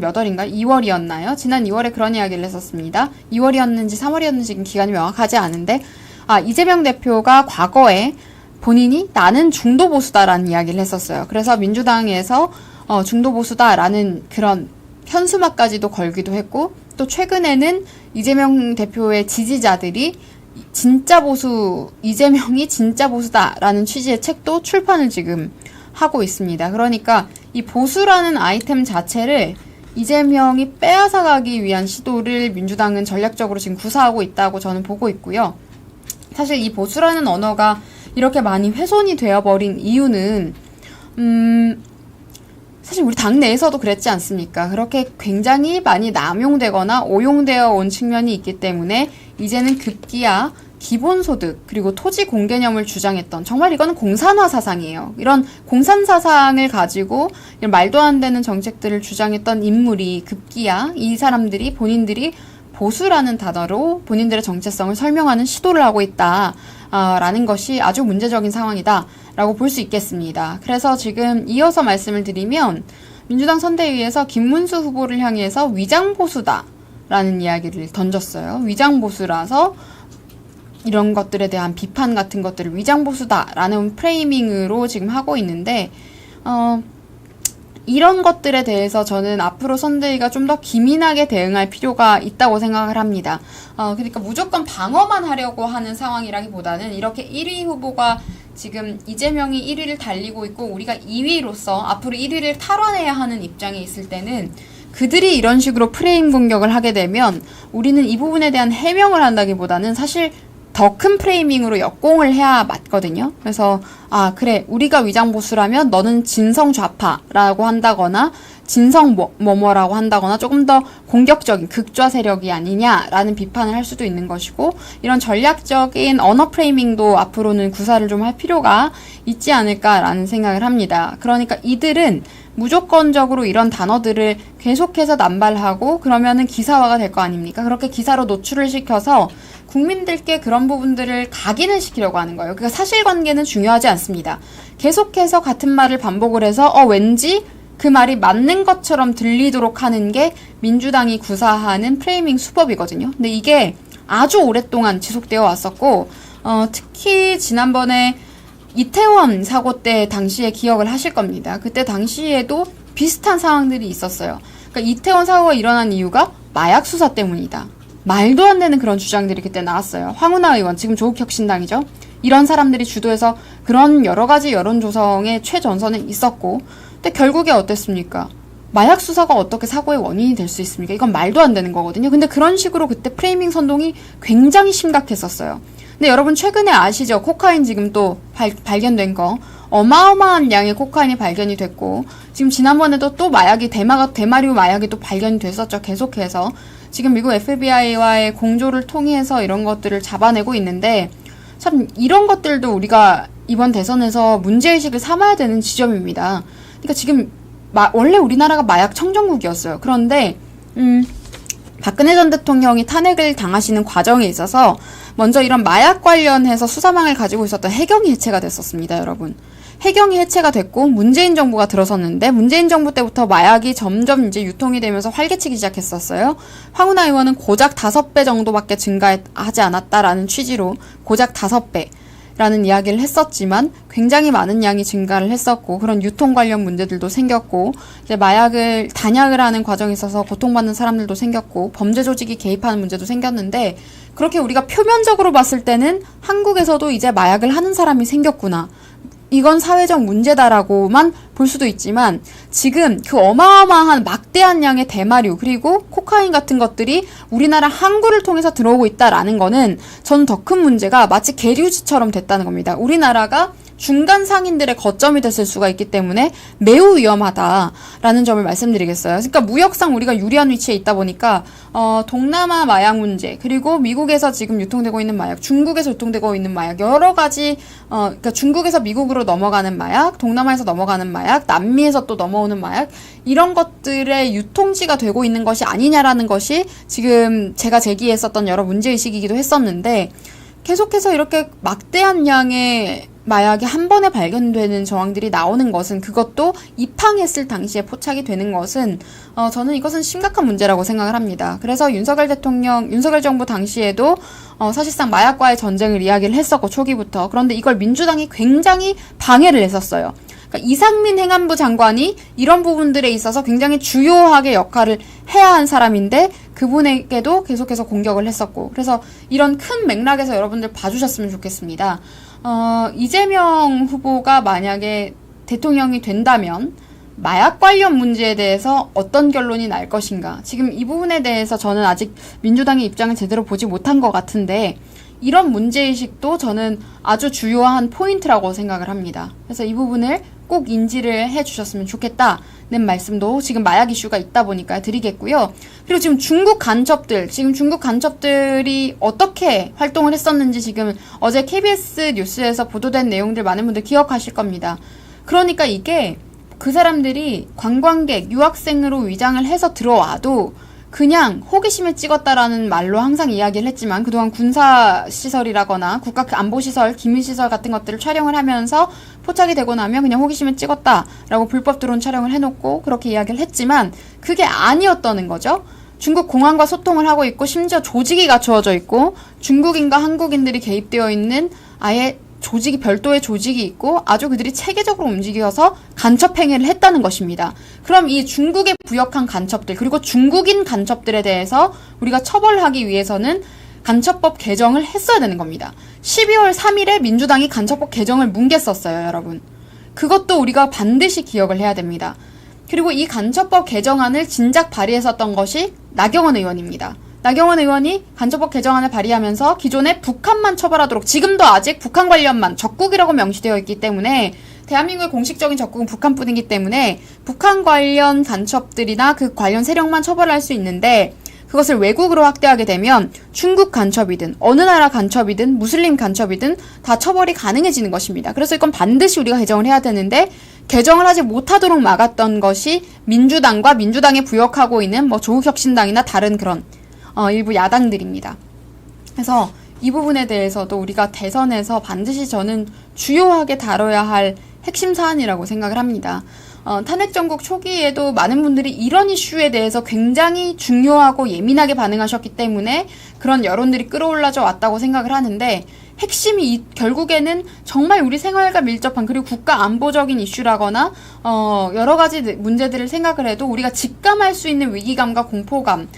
Speaker 3: 몇 월인가? 2월이었나요? 지난 2월에 그런 이야기를 했었습니다. 2월이었는지 3월이었는지 지금 기간이 명확하지 않은데, 이재명 대표가 과거에 본인이 나는 중도 보수다라는 이야기를 했었어요. 그래서 민주당에서 중도 보수다라는 그런 현수막까지도 걸기도 했고, 또 최근에는 이재명 대표의 지지자들이 진짜 보수, 이재명이 진짜 보수다라는 취지의 책도 출판을 지금 하고 있습니다. 그러니까 이 보수라는 아이템 자체를 이재명이 빼앗아가기 위한 시도를 민주당은 전략적으로 지금 구사하고 있다고 저는 보고 있고요. 사실 이 보수라는 언어가 이렇게 많이 훼손이 되어버린 이유는 사실 우리 당 내에서도 그랬지 않습니까? 그렇게 굉장히 많이 남용되거나 오용되어 온 측면이 있기 때문에 이제는 급기야 기본소득 그리고 토지 공개념을 주장했던 정말 이거는 공산화 사상이에요. 이런 공산 사상을 가지고 이런 말도 안 되는 정책들을 주장했던 인물이 급기야 이 사람들이 본인들이 보수라는 단어로 본인들의 정체성을 설명하는 시도를 하고 있다라는 것이 아주 문제적인 상황이다라고 볼 수 있겠습니다. 그래서 지금 이어서 말씀을 드리면 민주당 선대위에서 김문수 후보를 향해서 위장보수다라는 이야기를 던졌어요. 위장보수라서 이런 것들에 대한 비판 같은 것들을 위장보수다라는 프레이밍으로 지금 하고 있는데 이런 것들에 대해서 저는 앞으로 선대위가 좀 더 기민하게 대응할 필요가 있다고 생각을 합니다. 그러니까 무조건 방어만 하려고 하는 상황이라기보다는 이렇게 1위 후보가 지금 이재명이 1위를 달리고 있고 우리가 2위로서 앞으로 1위를 탈환해야 하는 입장에 있을 때는 그들이 이런 식으로 프레임 공격을 하게 되면 우리는 이 부분에 대한 해명을 한다기보다는 사실 더 큰 프레이밍으로 역공을 해야 맞거든요. 그래서 그래 우리가 위장보수라면 너는 진성 좌파라고 한다거나 진성 뭐뭐라고 한다거나 조금 더 공격적인 극좌 세력이 아니냐라는 비판을 할 수도 있는 것이고 이런 전략적인 언어 프레이밍도 앞으로는 구사를 좀 할 필요가 있지 않을까라는 생각을 합니다. 그러니까 이들은 무조건적으로 이런 단어들을 계속해서 남발하고 그러면은 기사화가 될 거 아닙니까? 그렇게 기사로 노출을 시켜서 국민들께 그런 부분들을 각인을 시키려고 하는 거예요. 그러니까 사실관계는 중요하지 않습니다. 계속해서 같은 말을 반복을 해서 왠지 그 말이 맞는 것처럼 들리도록 하는 게 민주당이 구사하는 프레이밍 수법이거든요. 근데 이게 아주 오랫동안 지속되어 왔었고 특히 지난번에 이태원 사고 때 당시에 기억을 하실 겁니다. 그때 당시에도 비슷한 상황들이 있었어요. 그러니까 이태원 사고가 일어난 이유가 마약 수사 때문이다. 말도 안 되는 그런 주장들이 그때 나왔어요. 황운하 의원, 지금 조국혁신당이죠. 이런 사람들이 주도해서 그런 여러 가지 여론 조성의 최전선에 있었고, 근데 결국에 어땠습니까? 마약 수사가 어떻게 사고의 원인이 될 수 있습니까? 이건 말도 안 되는 거거든요. 근데 그런 식으로 그때 프레이밍 선동이 굉장히 심각했었어요. 근데 여러분 최근에 아시죠? 코카인 지금 또 발견된 거. 어마어마한 양의 코카인이 발견이 됐고 지금 지난번에도 또 마약이 대마류 마약이 또 발견이 됐었죠. 계속해서 지금 미국 FBI와의 공조를 통해서 이런 것들을 잡아내고 있는데 참 이런 것들도 우리가 이번 대선에서 문제의식을 삼아야 되는 지점입니다. 그러니까 지금 원래 우리나라가 마약 청정국이었어요. 그런데 박근혜 전 대통령이 탄핵을 당하시는 과정에 있어서 먼저 이런 마약 관련해서 수사망을 가지고 있었던 해경이 해체가 됐었습니다, 여러분. 해경이 해체가 됐고 문재인 정부가 들어섰는데 문재인 정부 때부터 마약이 점점 이제 유통이 되면서 활개치기 시작했었어요. 황운하 의원은 고작 5배 정도밖에 증가하지 않았다라는 취지로 고작 5배라는 이야기를 했었지만 굉장히 많은 양이 증가를 했었고 그런 유통 관련 문제들도 생겼고 이제 마약을 단약을 하는 과정에 있어서 고통받는 사람들도 생겼고 범죄 조직이 개입하는 문제도 생겼는데 그렇게 우리가 표면적으로 봤을 때는 한국에서도 이제 마약을 하는 사람이 생겼구나. 이건 사회적 문제다라고만 볼 수도 있지만 지금 그 어마어마한 막대한 양의 대마류 그리고 코카인 같은 것들이 우리나라 항구를 통해서 들어오고 있다라는 거는 저는 더 큰 문제가 마치 계류지처럼 됐다는 겁니다. 우리나라가 중간 상인들의 거점이 됐을 수가 있기 때문에 매우 위험하다라는 점을 말씀드리겠어요. 그러니까 무역상 우리가 유리한 위치에 있다 보니까 동남아 마약 문제, 그리고 미국에서 지금 유통되고 있는 마약, 중국에서 유통되고 있는 마약, 여러 가지 그러니까 중국에서 미국으로 넘어가는 마약, 동남아에서 넘어가는 마약, 남미에서 또 넘어오는 마약, 이런 것들의 유통지가 되고 있는 것이 아니냐라는 것이 지금 제가 제기했었던 여러 문제의식이기도 했었는데, 계속해서 이렇게 막대한 양의 마약이 한 번에 발견되는 정황들이 나오는 것은, 그것도 입항했을 당시에 포착이 되는 것은 저는 이것은 심각한 문제라고 생각을 합니다. 그래서 윤석열 정부 당시에도 사실상 마약과의 전쟁을 이야기를 했었고, 초기부터. 그런데 이걸 민주당이 굉장히 방해를 했었어요. 그러니까 이상민 행안부 장관이 이런 부분들에 있어서 굉장히 주요하게 역할을 해야 한 사람인데 그분에게도 계속해서 공격을 했었고, 그래서 이런 큰 맥락에서 여러분들 봐주셨으면 좋겠습니다. 이재명 후보가 만약에 대통령이 된다면 마약 관련 문제에 대해서 어떤 결론이 날 것인가, 지금 이 부분에 대해서 저는 아직 민주당의 입장을 제대로 보지 못한 것 같은데, 이런 문제의식도 저는 아주 주요한 포인트라고 생각을 합니다. 그래서 이 부분을 꼭 인지를 해주셨으면 좋겠다는 말씀도 지금 마약 이슈가 있다 보니까 드리겠고요. 그리고 지금 중국 간첩들이 어떻게 활동을 했었는지 지금 어제 KBS 뉴스에서 보도된 내용들 많은 분들 기억하실 겁니다. 그러니까 이게 그 사람들이 관광객, 유학생으로 위장을 해서 들어와도 그냥 호기심에 찍었다라는 말로 항상 이야기를 했지만, 그동안 군사시설이라거나 국가안보시설, 기밀시설 같은 것들을 촬영을 하면서 포착이 되고 나면 그냥 호기심에 찍었다라고 불법 드론 촬영을 해놓고 그렇게 이야기를 했지만, 그게 아니었다는 거죠. 중국 공안과 소통을 하고 있고, 심지어 조직이 갖추어져 있고, 중국인과 한국인들이 개입되어 있는 아예 별도의 조직이 있고, 아주 그들이 체계적으로 움직여서 간첩 행위를 했다는 것입니다. 그럼 이 중국에 부역한 간첩들, 그리고 중국인 간첩들에 대해서 우리가 처벌하기 위해서는 간첩법 개정을 했어야 되는 겁니다. 12월 3일에 민주당이 간첩법 개정을 뭉갰었어요, 여러분. 그것도 우리가 반드시 기억을 해야 됩니다. 그리고 이 간첩법 개정안을 진작 발의했었던 것이 나경원 의원입니다. 나경원 의원이 간첩법 개정안을 발의하면서 기존에 북한만 처벌하도록, 지금도 아직 북한 관련만 적국이라고 명시되어 있기 때문에, 대한민국의 공식적인 적국은 북한뿐이기 때문에 북한 관련 간첩들이나 그 관련 세력만 처벌할 수 있는데, 그것을 외국으로 확대하게 되면 중국 간첩이든 어느 나라 간첩이든 무슬림 간첩이든 다 처벌이 가능해지는 것입니다. 그래서 이건 반드시 우리가 개정을 해야 되는데, 개정을 하지 못하도록 막았던 것이 민주당과 민주당에 부역하고 있는 조국혁신당이나 다른 그런 일부 야당들입니다. 그래서 이 부분에 대해서도 우리가 대선에서 반드시 저는 주요하게 다뤄야 할 핵심 사안이라고 생각을 합니다. 탄핵 정국 초기에도 많은 분들이 이런 이슈에 대해서 굉장히 중요하고 예민하게 반응하셨기 때문에 그런 여론들이 끌어올라져 왔다고 생각을 하는데, 핵심이 결국에는 정말 우리 생활과 밀접한, 그리고 국가 안보적인 이슈라거나 여러 가지 문제들을 생각을 해도 우리가 직감할 수 있는 위기감과 공포감,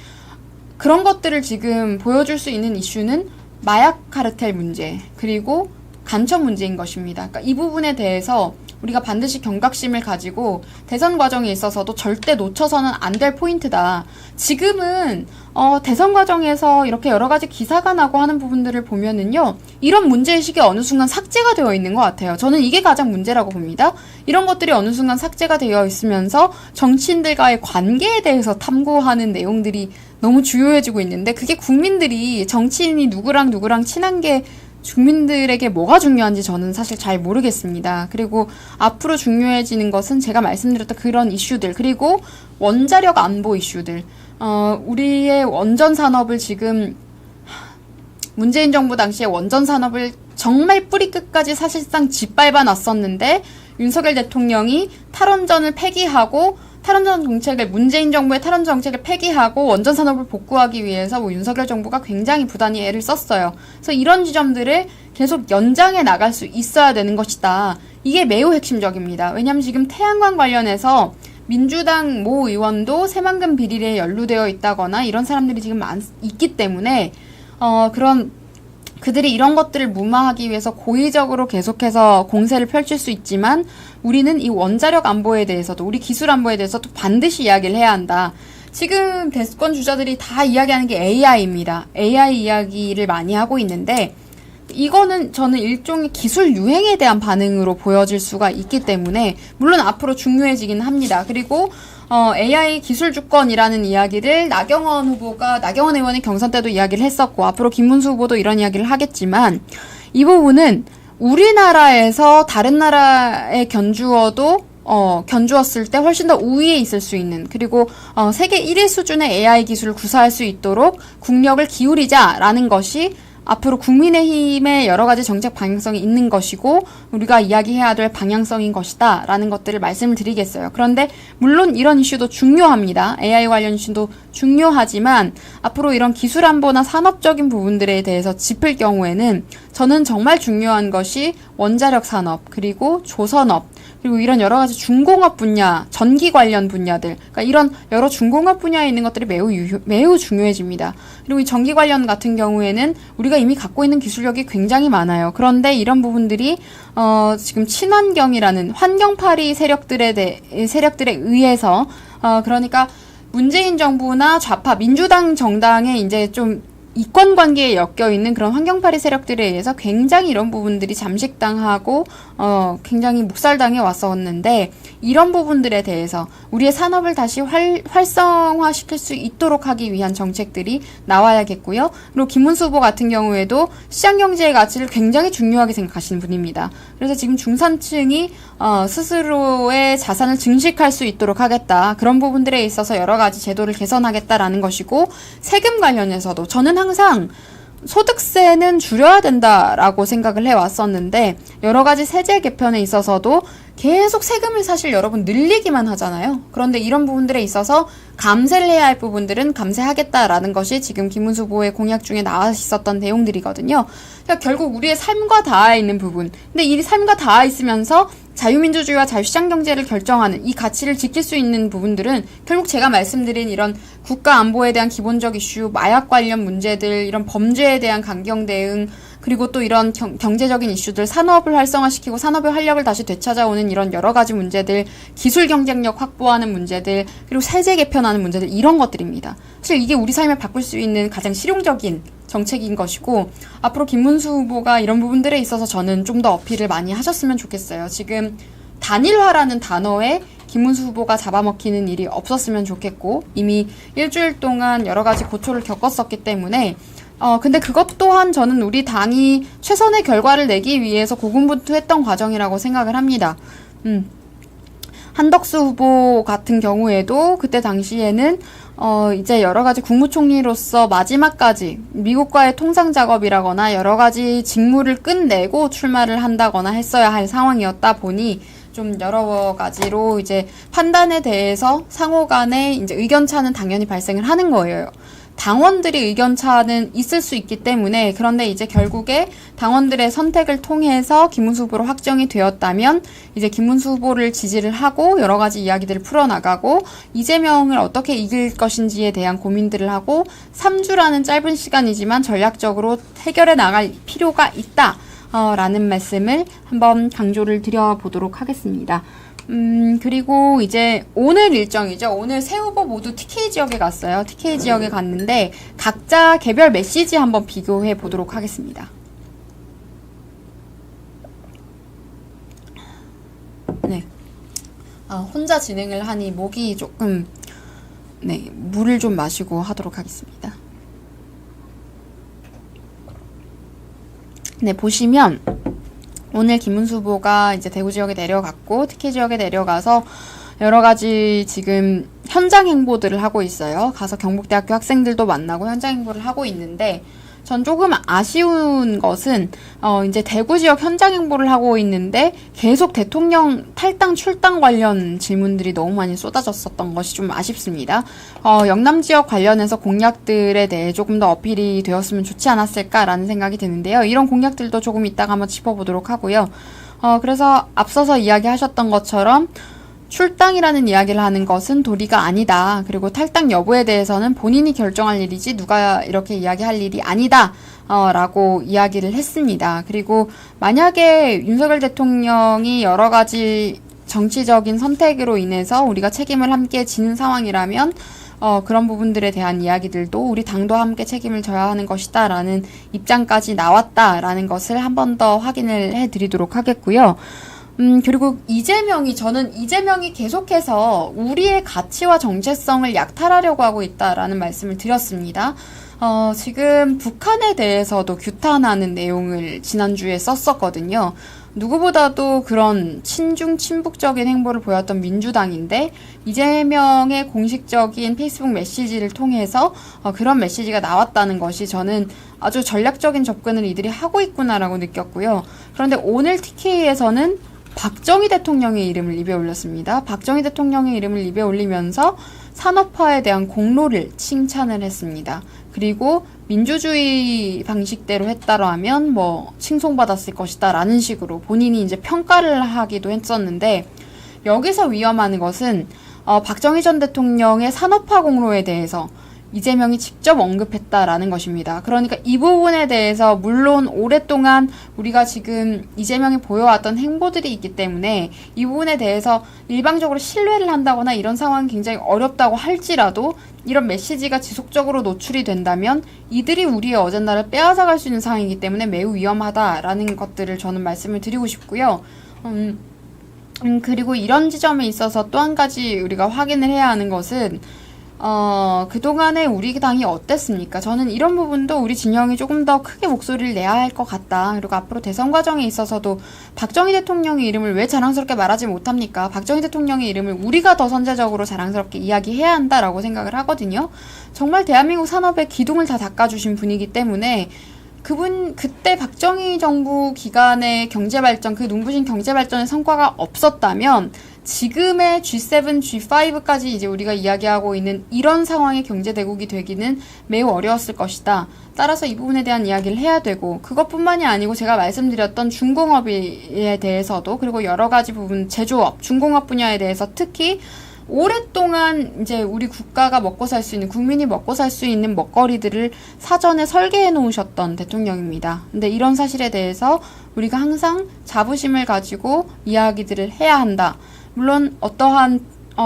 Speaker 3: 그런 것들을 지금 보여줄 수 있는 이슈는 마약 카르텔 문제, 그리고 간첩 문제인 것입니다. 그러니까 이 부분에 대해서 우리가 반드시 경각심을 가지고 대선 과정에 있어서도 절대 놓쳐서는 안 될 포인트다. 지금은 대선 과정에서 이렇게 여러 가지 기사가 나고 하는 부분들을 보면은요, 이런 문제의식이 어느 순간 삭제가 되어 있는 것 같아요. 저는 이게 가장 문제라고 봅니다. 이런 것들이 어느 순간 삭제가 되어 있으면서 정치인들과의 관계에 대해서 탐구하는 내용들이 너무 주요해지고 있는데, 그게 국민들이 정치인이 누구랑 친한 게 국민들에게 뭐가 중요한지 저는 사실 잘 모르겠습니다. 그리고 앞으로 중요해지는 것은 제가 말씀드렸던 그런 이슈들, 그리고 원자력 안보 이슈들, 우리의 원전 산업을 지금 문재인 정부 당시에 원전 산업을 정말 뿌리 끝까지 사실상 짓밟아 놨었는데, 윤석열 대통령이 탈원전을 폐기하고 탈원전 정책을, 문재인 정부의 탈원전 정책을 폐기하고 원전 산업을 복구하기 위해서 윤석열 정부가 굉장히 부단히 애를 썼어요. 그래서 이런 지점들을 계속 연장해 나갈 수 있어야 되는 것이다. 이게 매우 핵심적입니다. 왜냐하면 지금 태양광 관련해서 민주당 모 의원도 새만금 비리에 연루되어 있다거나 이런 사람들이 지금 있기 때문에 그들이 이런 것들을 무마하기 위해서 고의적으로 계속해서 공세를 펼칠 수 있지만, 우리는 이 원자력 안보에 대해서도, 우리 기술 안보에 대해서도 반드시 이야기를 해야 한다. 지금 대권 주자들이 다 이야기하는 게 AI입니다. AI 이야기를 많이 하고 있는데, 이거는 저는 일종의 기술 유행에 대한 반응으로 보여질 수가 있기 때문에 물론 앞으로 중요해지긴 합니다. 그리고 AI 기술 주권이라는 이야기를 나경원 의원이 경선 때도 이야기를 했었고 앞으로 김문수 후보도 이런 이야기를 하겠지만 이 부분은 우리나라에서 다른 나라에 견주었을 때 훨씬 더 우위에 있을 수 있는, 그리고 세계 1위 수준의 AI 기술을 구사할 수 있도록 국력을 기울이자라는 것이 앞으로 국민의힘의 여러 가지 정책 방향성이 있는 것이고 우리가 이야기해야 될 방향성인 것이다 라는 것들을 말씀을 드리겠어요. 그런데 물론 이런 이슈도 중요합니다. AI 관련 이슈도 중요하지만 앞으로 이런 기술 안보나 산업적인 부분들에 대해서 짚을 경우에는 저는 정말 중요한 것이 원자력 산업, 그리고 조선업, 그리고 이런 여러 가지 중공업 분야, 전기 관련 분야들, 그러니까 이런 여러 중공업 분야에 있는 것들이 매우 중요해집니다. 그리고 이 전기 관련 같은 경우에는 우리가 이미 갖고 있는 기술력이 굉장히 많아요. 그런데 이런 부분들이 지금 친환경이라는 환경파리 세력들에 의해서 그러니까 문재인 정부나 좌파 민주당 정당의 이제 좀 이권 관계에 엮여 있는 그런 환경파리 세력들에 의해서 굉장히 이런 부분들이 잠식당하고 굉장히 묵살당해 왔었는데 이런 부분들에 대해서 우리의 산업을 다시 활성화시킬 수 있도록 하기 위한 정책들이 나와야겠고요. 그리고 김문수 후보 같은 경우에도 시장경제의 가치를 굉장히 중요하게 생각하시는 분입니다. 그래서 지금 중산층이 스스로의 자산을 증식할 수 있도록 하겠다. 그런 부분들에 있어서 여러 가지 제도를 개선하겠다라는 것이고, 세금 관련해서도 저는 항상 소득세는 줄여야 된다라고 생각을 해왔었는데 여러 가지 세제 개편에 있어서도 계속 세금을 사실 여러분 늘리기만 하잖아요. 그런데 이런 부분들에 있어서 감세를 해야 할 부분들은 감세하겠다라는 것이 지금 김문수 후보의 공약 중에 나와 있었던 내용들이거든요. 그러니까 결국 우리의 삶과 닿아 있는 부분, 근데 이 삶과 닿아 있으면서 자유민주주의와 자유시장 경제를 결정하는 이 가치를 지킬 수 있는 부분들은 결국 제가 말씀드린 이런 국가 안보에 대한 기본적 이슈, 마약 관련 문제들, 이런 범죄에 대한 강경 대응, 그리고 또 이런 경제적인 이슈들, 산업을 활성화시키고 산업의 활력을 다시 되찾아오는 이런 여러 가지 문제들, 기술 경쟁력 확보하는 문제들, 그리고 세제 개편하는 문제들, 이런 것들입니다. 사실 이게 우리 삶을 바꿀 수 있는 가장 실용적인 정책인 것이고, 앞으로 김문수 후보가 이런 부분들에 있어서 저는 좀 더 어필을 많이 하셨으면 좋겠어요. 지금 단일화라는 단어에 김문수 후보가 잡아먹히는 일이 없었으면 좋겠고, 이미 일주일 동안 여러 가지 고초를 겪었었기 때문에 근데 그것 또한 저는 우리 당이 최선의 결과를 내기 위해서 고군분투했던 과정이라고 생각을 합니다. 한덕수 후보 같은 경우에도 그때 당시에는 이제 여러 가지 국무총리로서 마지막까지 미국과의 통상 작업이라거나 여러 가지 직무를 끝내고 출마를 한다거나 했어야 할 상황이었다 보니 좀 여러 가지로 이제 판단에 대해서 상호 간에 이제 의견차는 당연히 발생을 하는 거예요. 당원들이 의견차는 있을 수 있기 때문에, 그런데 이제 결국에 당원들의 선택을 통해서 김문수 후보로 확정이 되었다면 이제 김문수 후보를 지지를 하고 여러 가지 이야기들을 풀어나가고 이재명을 어떻게 이길 것인지에 대한 고민들을 하고 3주라는 짧은 시간이지만 전략적으로 해결해 나갈 필요가 있다 라는 말씀을 한번 강조를 드려보도록 하겠습니다. 그리고 이제 오늘 일정이죠. 오늘 세 후보 모두 TK 지역에 갔어요. TK 지역에 갔는데 각자 개별 메시지 한번 비교해 보도록 하겠습니다. 네. 혼자 진행을 하니 목이 조금, 네, 물을 좀 마시고 하도록 하겠습니다. 네, 보시면 오늘 김문수 후보가 이제 대구 지역에 내려갔고 TK 지역에 내려가서 여러 가지 지금 현장 행보들을 하고 있어요. 가서 경북대학교 학생들도 만나고 현장 행보를 하고 있는데, 전 조금 아쉬운 것은 이제 대구 지역 현장 행보를 하고 있는데 계속 대통령 탈당 출당 관련 질문들이 너무 많이 쏟아졌었던 것이 좀 아쉽습니다. 영남 지역 관련해서 공약들에 대해 조금 더 어필이 되었으면 좋지 않았을까라는 생각이 드는데요. 이런 공약들도 조금 이따가 한번 짚어보도록 하고요. 그래서 앞서서 이야기하셨던 것처럼 출당이라는 이야기를 하는 것은 도리가 아니다. 그리고 탈당 여부에 대해서는 본인이 결정할 일이지 누가 이렇게 이야기할 일이 아니다. 라고 이야기를 했습니다. 그리고 만약에 윤석열 대통령이 여러 가지 정치적인 선택으로 인해서 우리가 책임을 함께 지는 상황이라면 그런 부분들에 대한 이야기들도 우리 당도 함께 책임을 져야 하는 것이다라는 입장까지 나왔다라는 것을 한 번 더 확인을 해드리도록 하겠고요. 그리고 저는 이재명이 계속해서 우리의 가치와 정체성을 약탈하려고 하고 있다라는 말씀을 드렸습니다. 지금 북한에 대해서도 규탄하는 내용을 지난주에 썼었거든요. 누구보다도 그런 친중친북적인 행보를 보였던 민주당인데 이재명의 공식적인 페이스북 메시지를 통해서 그런 메시지가 나왔다는 것이 저는 아주 전략적인 접근을 이들이 하고 있구나라고 느꼈고요. 그런데 오늘 TK에서는 박정희 대통령의 이름을 입에 올렸습니다. 박정희 대통령의 이름을 입에 올리면서 산업화에 대한 공로를 칭찬을 했습니다. 그리고 민주주의 방식대로 했다로 하면 칭송받았을 것이다 라는 식으로 본인이 이제 평가를 하기도 했었는데, 여기서 위험한 것은 박정희 전 대통령의 산업화 공로에 대해서 이재명이 직접 언급했다라는 것입니다. 그러니까 이 부분에 대해서 물론 오랫동안 우리가 지금 이재명이 보여왔던 행보들이 있기 때문에 이 부분에 대해서 일방적으로 신뢰를 한다거나 이런 상황이 굉장히 어렵다고 할지라도 이런 메시지가 지속적으로 노출이 된다면 이들이 우리의 어젠다를 빼앗아갈 수 있는 상황이기 때문에 매우 위험하다라는 것들을 저는 말씀을 드리고 싶고요. 그리고 이런 지점에 있어서 또 한 가지 우리가 확인을 해야 하는 것은 그동안에 우리 당이 어땠습니까? 저는 이런 부분도 우리 진영이 조금 더 크게 목소리를 내야 할 것 같다. 그리고 앞으로 대선 과정에 있어서도 박정희 대통령의 이름을 왜 자랑스럽게 말하지 못합니까? 박정희 대통령의 이름을 우리가 더 선제적으로 자랑스럽게 이야기해야 한다라고 생각을 하거든요. 정말 대한민국 산업의 기둥을 다 닦아주신 분이기 때문에 그때 박정희 정부 기간의 경제발전, 그 눈부신 경제발전의 성과가 없었다면 지금의 G7, G5까지 이제 우리가 이야기하고 있는 이런 상황의 경제대국이 되기는 매우 어려웠을 것이다. 따라서 이 부분에 대한 이야기를 해야 되고, 그것뿐만이 아니고 제가 말씀드렸던 중공업에 대해서도, 그리고 여러 가지 부분, 제조업, 중공업 분야에 대해서 특히 오랫동안 이제 우리 국가가 먹고 살 수 있는, 국민이 먹고 살 수 있는 먹거리들을 사전에 설계해 놓으셨던 대통령입니다. 근데 이런 사실에 대해서 우리가 항상 자부심을 가지고 이야기들을 해야 한다. 물론 어떠한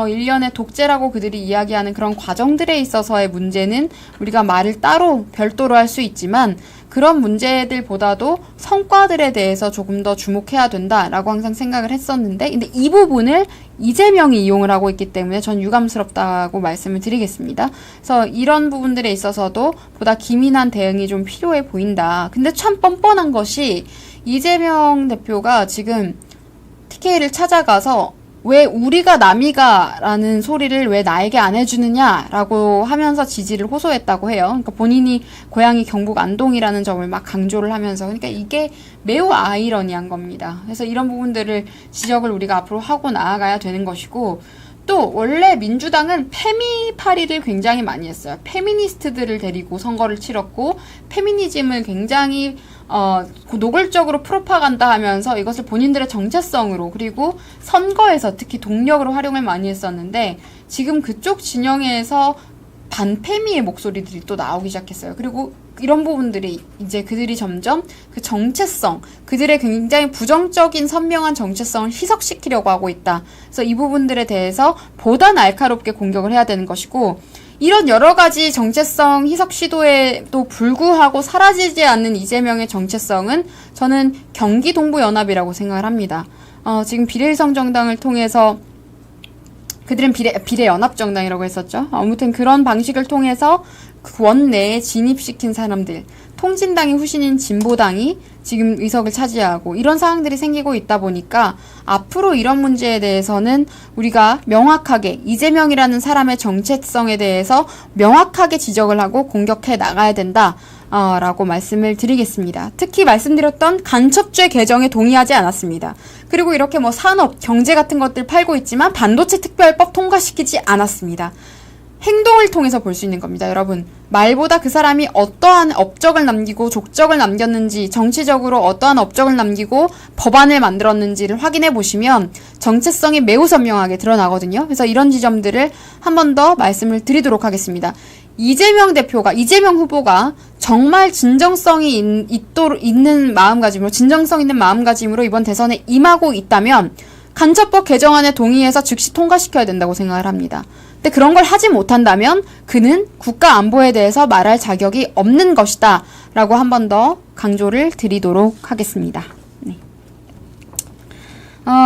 Speaker 3: 일련의 독재라고 그들이 이야기하는 그런 과정들에 있어서의 문제는 우리가 말을 따로 별도로 할 수 있지만, 그런 문제들보다도 성과들에 대해서 조금 더 주목해야 된다라고 항상 생각을 했었는데, 근데 이 부분을 이재명이 이용을 하고 있기 때문에 전 유감스럽다고 말씀을 드리겠습니다. 그래서 이런 부분들에 있어서도 보다 기민한 대응이 좀 필요해 보인다. 근데 참 뻔뻔한 것이 이재명 대표가 지금 TK를 찾아가서 왜 우리가 남이가라는 소리를 왜 나에게 안 해주느냐라고 하면서 지지를 호소했다고 해요. 그러니까 본인이 고향이 경북 안동이라는 점을 막 강조를 하면서, 그러니까 이게 매우 아이러니한 겁니다. 그래서 이런 부분들을 지적을 우리가 앞으로 하고 나아가야 되는 것이고, 또 원래 민주당은 페미파리를 굉장히 많이 했어요. 페미니스트들을 데리고 선거를 치렀고, 페미니즘을 굉장히 노골적으로 프로파간다 하면서 이것을 본인들의 정체성으로, 그리고 선거에서 특히 동력으로 활용을 많이 했었는데, 지금 그쪽 진영에서 반페미의 목소리들이 또 나오기 시작했어요. 그리고 이런 부분들이 이제 그들이 점점 그 정체성, 그들의 굉장히 부정적인 선명한 정체성을 희석시키려고 하고 있다. 그래서 이 부분들에 대해서 보다 날카롭게 공격을 해야 되는 것이고, 이런 여러 가지 정체성 희석 시도에도 불구하고 사라지지 않는 이재명의 정체성은 저는 경기동부연합이라고 생각을 합니다. 지금 비례의성 정당을 통해서, 그들은 비례연합정당이라고 했었죠. 아무튼 그런 방식을 통해서 그 원내에 진입시킨 사람들, 통진당이 후신인 진보당이 지금 의석을 차지하고 이런 상황들이 생기고 있다 보니까 앞으로 이런 문제에 대해서는 우리가 명확하게 이재명이라는 사람의 정체성에 대해서 명확하게 지적을 하고 공격해 나가야 된다. 라고 말씀을 드리겠습니다. 특히 말씀드렸던 간첩죄 개정에 동의하지 않았습니다. 그리고 이렇게 산업, 경제 같은 것들 팔고 있지만 반도체 특별법 통과시키지 않았습니다. 행동을 통해서 볼 수 있는 겁니다, 여러분. 말보다 그 사람이 어떠한 업적을 남기고 족적을 남겼는지, 정치적으로 어떠한 업적을 남기고 법안을 만들었는지를 확인해 보시면 정체성이 매우 선명하게 드러나거든요. 그래서 이런 지점들을 한 번 더 말씀을 드리도록 하겠습니다. 이재명 후보가 정말 진정성이 있는 마음가짐으로 이번 대선에 임하고 있다면 간첩법 개정안에 동의해서 즉시 통과시켜야 된다고 생각을 합니다. 근데 그런 걸 하지 못한다면 그는 국가 안보에 대해서 말할 자격이 없는 것이다. 라고 한 번 더 강조를 드리도록 하겠습니다. 네.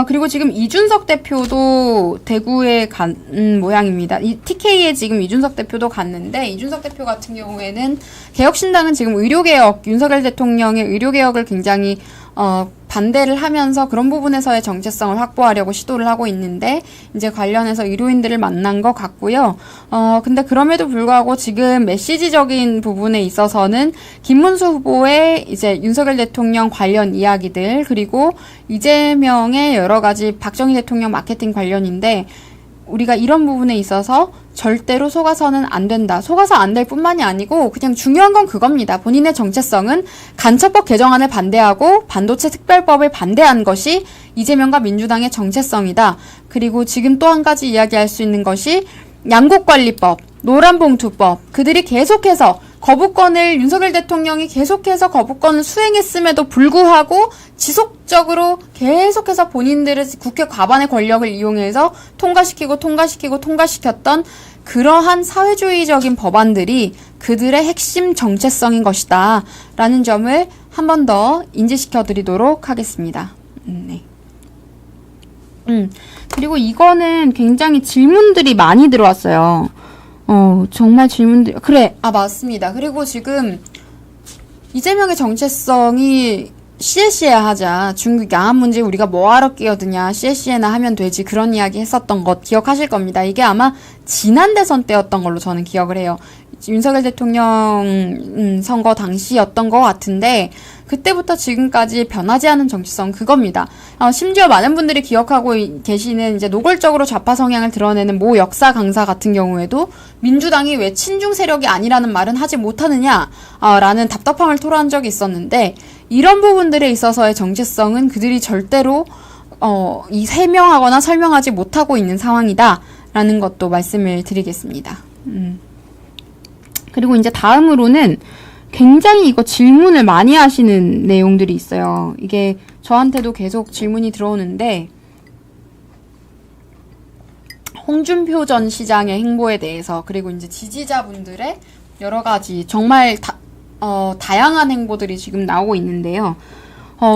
Speaker 3: 그리고 지금 이준석 대표도 대구에 간 모양입니다. 이 TK에 지금 이준석 대표도 갔는데, 이준석 대표 같은 경우에는 개혁신당은 지금 의료개혁, 윤석열 대통령의 의료개혁을 굉장히 반대를 하면서 그런 부분에서의 정체성을 확보하려고 시도를 하고 있는데, 이제 관련해서 의료인들을 만난 것 같고요. 근데 그럼에도 불구하고 지금 메시지적인 부분에 있어서는 김문수 후보의 이제 윤석열 대통령 관련 이야기들, 그리고 이재명의 여러 가지 박정희 대통령 마케팅 관련인데, 우리가 이런 부분에 있어서 절대로 속아서는 안 된다. 속아서 안 될 뿐만이 아니고 그냥 중요한 건 그겁니다. 본인의 정체성은 간첩법 개정안을 반대하고 반도체 특별법을 반대한 것이 이재명과 민주당의 정체성이다. 그리고 지금 또 한 가지 이야기할 수 있는 것이 양국관리법, 노란봉투법, 그들이 계속해서 거부권을, 윤석열 대통령이 계속해서 거부권을 수행했음에도 불구하고 지속적으로 계속해서 본인들의 국회 과반의 권력을 이용해서 통과시켰던 그러한 사회주의적인 법안들이 그들의 핵심 정체성인 것이다. 라는 점을 한 번 더 인지시켜 드리도록 하겠습니다. 네. 그리고 이거는 굉장히 질문들이 많이 들어왔어요. 정말 질문들, 그래, 맞습니다. 그리고 지금 이재명의 정체성이 CSE야 하자, 중국 양안 문제 우리가 뭐하러 끼어드냐, CSE나 하면 되지, 그런 이야기 했었던 것 기억하실 겁니다. 이게 아마 지난 대선 때였던 걸로 저는 기억을 해요. 윤석열 대통령 선거 당시였던 것 같은데, 그때부터 지금까지 변하지 않은 정치성 그겁니다. 심지어 많은 분들이 기억하고 계시는 이제 노골적으로 좌파 성향을 드러내는 모 역사 강사 같은 경우에도 민주당이 왜 친중 세력이 아니라는 말은 하지 못하느냐 라는 답답함을 토로한 적이 있었는데, 이런 부분들에 있어서의 정체성은 그들이 절대로 이 해명하거나 설명하지 못하고 있는 상황이다 라는 것도 말씀을 드리겠습니다. 그리고 이제 다음으로는 굉장히 이거 질문을 많이 하시는 내용들이 있어요. 이게 저한테도 계속 질문이 들어오는데, 홍준표 전 시장의 행보에 대해서, 그리고 이제 지지자분들의 여러 가지 정말 다양한 행보들이 지금 나오고 있는데요.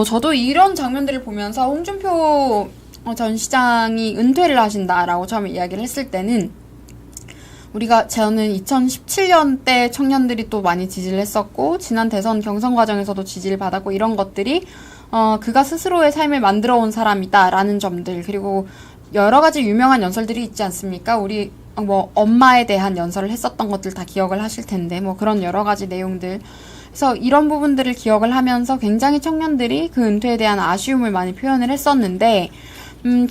Speaker 3: 저도 이런 장면들을 보면서 홍준표 전 시장이 은퇴를 하신다라고 처음에 이야기를 했을 때는, 저는 2017년 때 청년들이 또 많이 지지를 했었고, 지난 대선 경선 과정에서도 지지를 받았고, 이런 것들이, 그가 스스로의 삶을 만들어 온 사람이다라는 점들, 그리고 여러 가지 유명한 연설들이 있지 않습니까? 우리, 엄마에 대한 연설을 했었던 것들 다 기억을 하실 텐데, 그런 여러 가지 내용들. 그래서 이런 부분들을 기억을 하면서 굉장히 청년들이 그 은퇴에 대한 아쉬움을 많이 표현을 했었는데,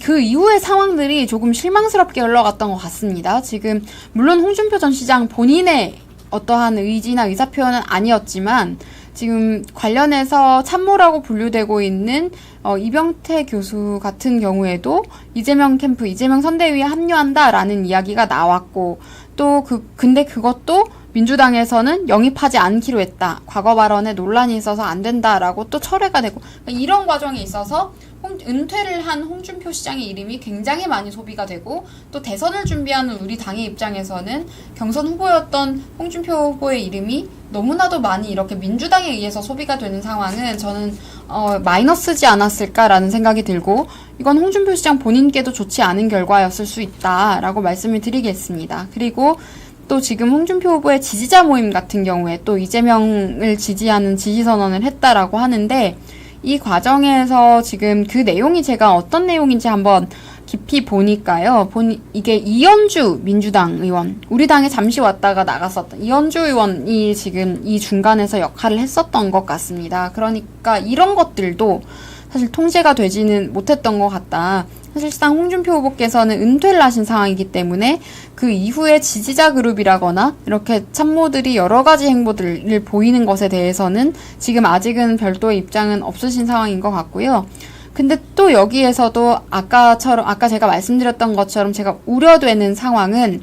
Speaker 3: 그 이후의 상황들이 조금 실망스럽게 흘러갔던 것 같습니다. 지금 물론 홍준표 전 시장 본인의 어떠한 의지나 의사표현은 아니었지만, 지금 관련해서 참모라고 분류되고 있는 이병태 교수 같은 경우에도 이재명 캠프, 이재명 선대위에 합류한다라는 이야기가 나왔고, 또 근데 그것도 민주당에서는 영입하지 않기로 했다. 과거 발언에 논란이 있어서 안 된다라고 또 철회가 되고, 이런 과정에 있어서 은퇴를 한 홍준표 시장의 이름이 굉장히 많이 소비가 되고, 또 대선을 준비하는 우리 당의 입장에서는 경선 후보였던 홍준표 후보의 이름이 너무나도 많이 이렇게 민주당에 의해서 소비가 되는 상황은 저는 마이너스지 않았을까라는 생각이 들고, 이건 홍준표 시장 본인께도 좋지 않은 결과였을 수 있다라고 말씀을 드리겠습니다. 그리고 또 지금 홍준표 후보의 지지자 모임 같은 경우에 또 이재명을 지지하는 지지선언을 했다라고 하는데, 이 과정에서 지금 그 내용이 제가 어떤 내용인지 한번 깊이 보니까요. 이게 이현주 민주당 의원, 우리 당에 잠시 왔다가 나갔었던 이현주 의원이 지금 이 중간에서 역할을 했었던 것 같습니다. 그러니까 이런 것들도 사실 통제가 되지는 못했던 것 같다. 사실상 홍준표 후보께서는 은퇴를 하신 상황이기 때문에 그 이후에 지지자 그룹이라거나 이렇게 참모들이 여러 가지 행보들을 보이는 것에 대해서는 지금 아직은 별도의 입장은 없으신 상황인 것 같고요. 근데 또 여기에서도 아까 제가 말씀드렸던 것처럼 제가 우려되는 상황은,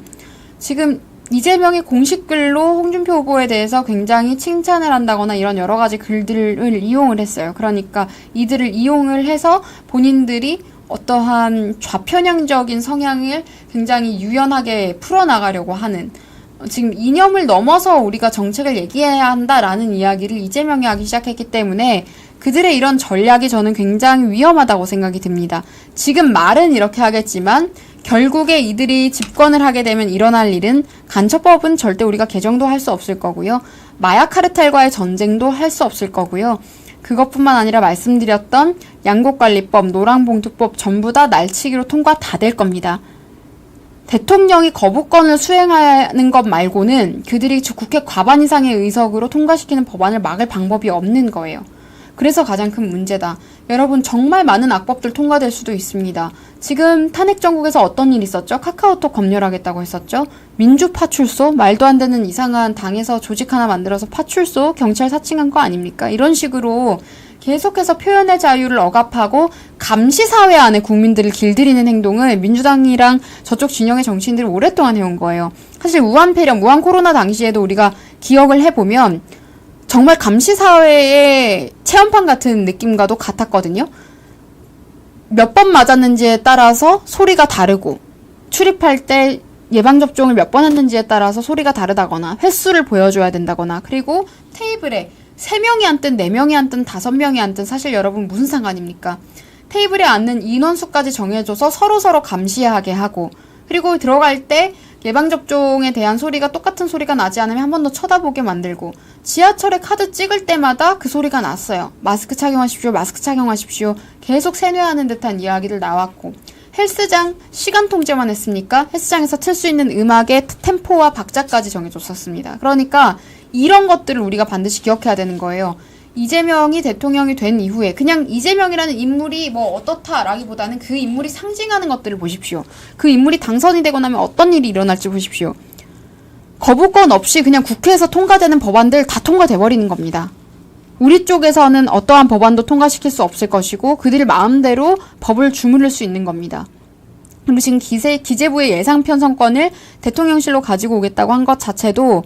Speaker 3: 지금 이재명이 공식 글로 홍준표 후보에 대해서 굉장히 칭찬을 한다거나 이런 여러 가지 글들을 이용을 했어요. 그러니까 이들을 이용을 해서 본인들이 어떠한 좌편향적인 성향을 굉장히 유연하게 풀어나가려고 하는, 지금 이념을 넘어서 우리가 정책을 얘기해야 한다라는 이야기를 이재명이 하기 시작했기 때문에 그들의 이런 전략이 저는 굉장히 위험하다고 생각이 듭니다. 지금 말은 이렇게 하겠지만 결국에 이들이 집권을 하게 되면 일어날 일은 간첩법은 절대 우리가 개정도 할 수 없을 거고요. 마약 카르텔과의 전쟁도 할 수 없을 거고요. 그것뿐만 아니라 말씀드렸던 양곡관리법, 노랑봉투법 전부 다 날치기로 통과 다 될 겁니다. 대통령이 거부권을 수행하는 것 말고는 그들이 국회 과반 이상의 의석으로 통과시키는 법안을 막을 방법이 없는 거예요. 그래서 가장 큰 문제다. 여러분, 정말 많은 악법들 통과될 수도 있습니다. 지금 탄핵 정국에서 어떤 일이 있었죠? 카카오톡 검열하겠다고 했었죠? 민주파출소? 말도 안 되는 이상한 당에서 조직 하나 만들어서 파출소? 경찰 사칭한 거 아닙니까? 이런 식으로 계속해서 표현의 자유를 억압하고 감시사회 안에 국민들을 길들이는 행동을 민주당이랑 저쪽 진영의 정치인들이 오랫동안 해온 거예요. 사실 우한폐렴, 우한코로나 당시에도 우리가 기억을 해보면 정말 감시사회의 체험판 같은 느낌과도 같았거든요. 몇 번 맞았는지에 따라서 소리가 다르고, 출입할 때 예방접종을 몇 번 했는지에 따라서 소리가 다르다거나, 횟수를 보여줘야 된다거나, 그리고 테이블에 3명이 앉든 4명이 앉든 5명이 앉든 사실 여러분 무슨 상관입니까? 테이블에 앉는 인원수까지 정해줘서 서로서로 감시하게 하고, 그리고 들어갈 때 예방접종에 대한 소리가 똑같은 소리가 나지 않으면 한 번 더 쳐다보게 만들고, 지하철에 카드 찍을 때마다 그 소리가 났어요. 마스크 착용하십시오, 마스크 착용하십시오. 계속 세뇌하는 듯한 이야기들 나왔고, 헬스장 시간 통제만 했습니까? 헬스장에서 틀 수 있는 음악의 템포와 박자까지 정해줬었습니다. 그러니까 이런 것들을 우리가 반드시 기억해야 되는 거예요. 이재명이 대통령이 된 이후에 그냥 이재명이라는 인물이 뭐 어떻다라기보다는 그 인물이 상징하는 것들을 보십시오. 그 인물이 당선이 되고 나면 어떤 일이 일어날지 보십시오. 거부권 없이 그냥 국회에서 통과되는 법안들 다 통과돼 버리는 겁니다. 우리 쪽에서는 어떠한 법안도 통과시킬 수 없을 것이고 그들 마음대로 법을 주무를 수 있는 겁니다. 그리고 지금 기재부의 예상 편성권을 대통령실로 가지고 오겠다고 한 것 자체도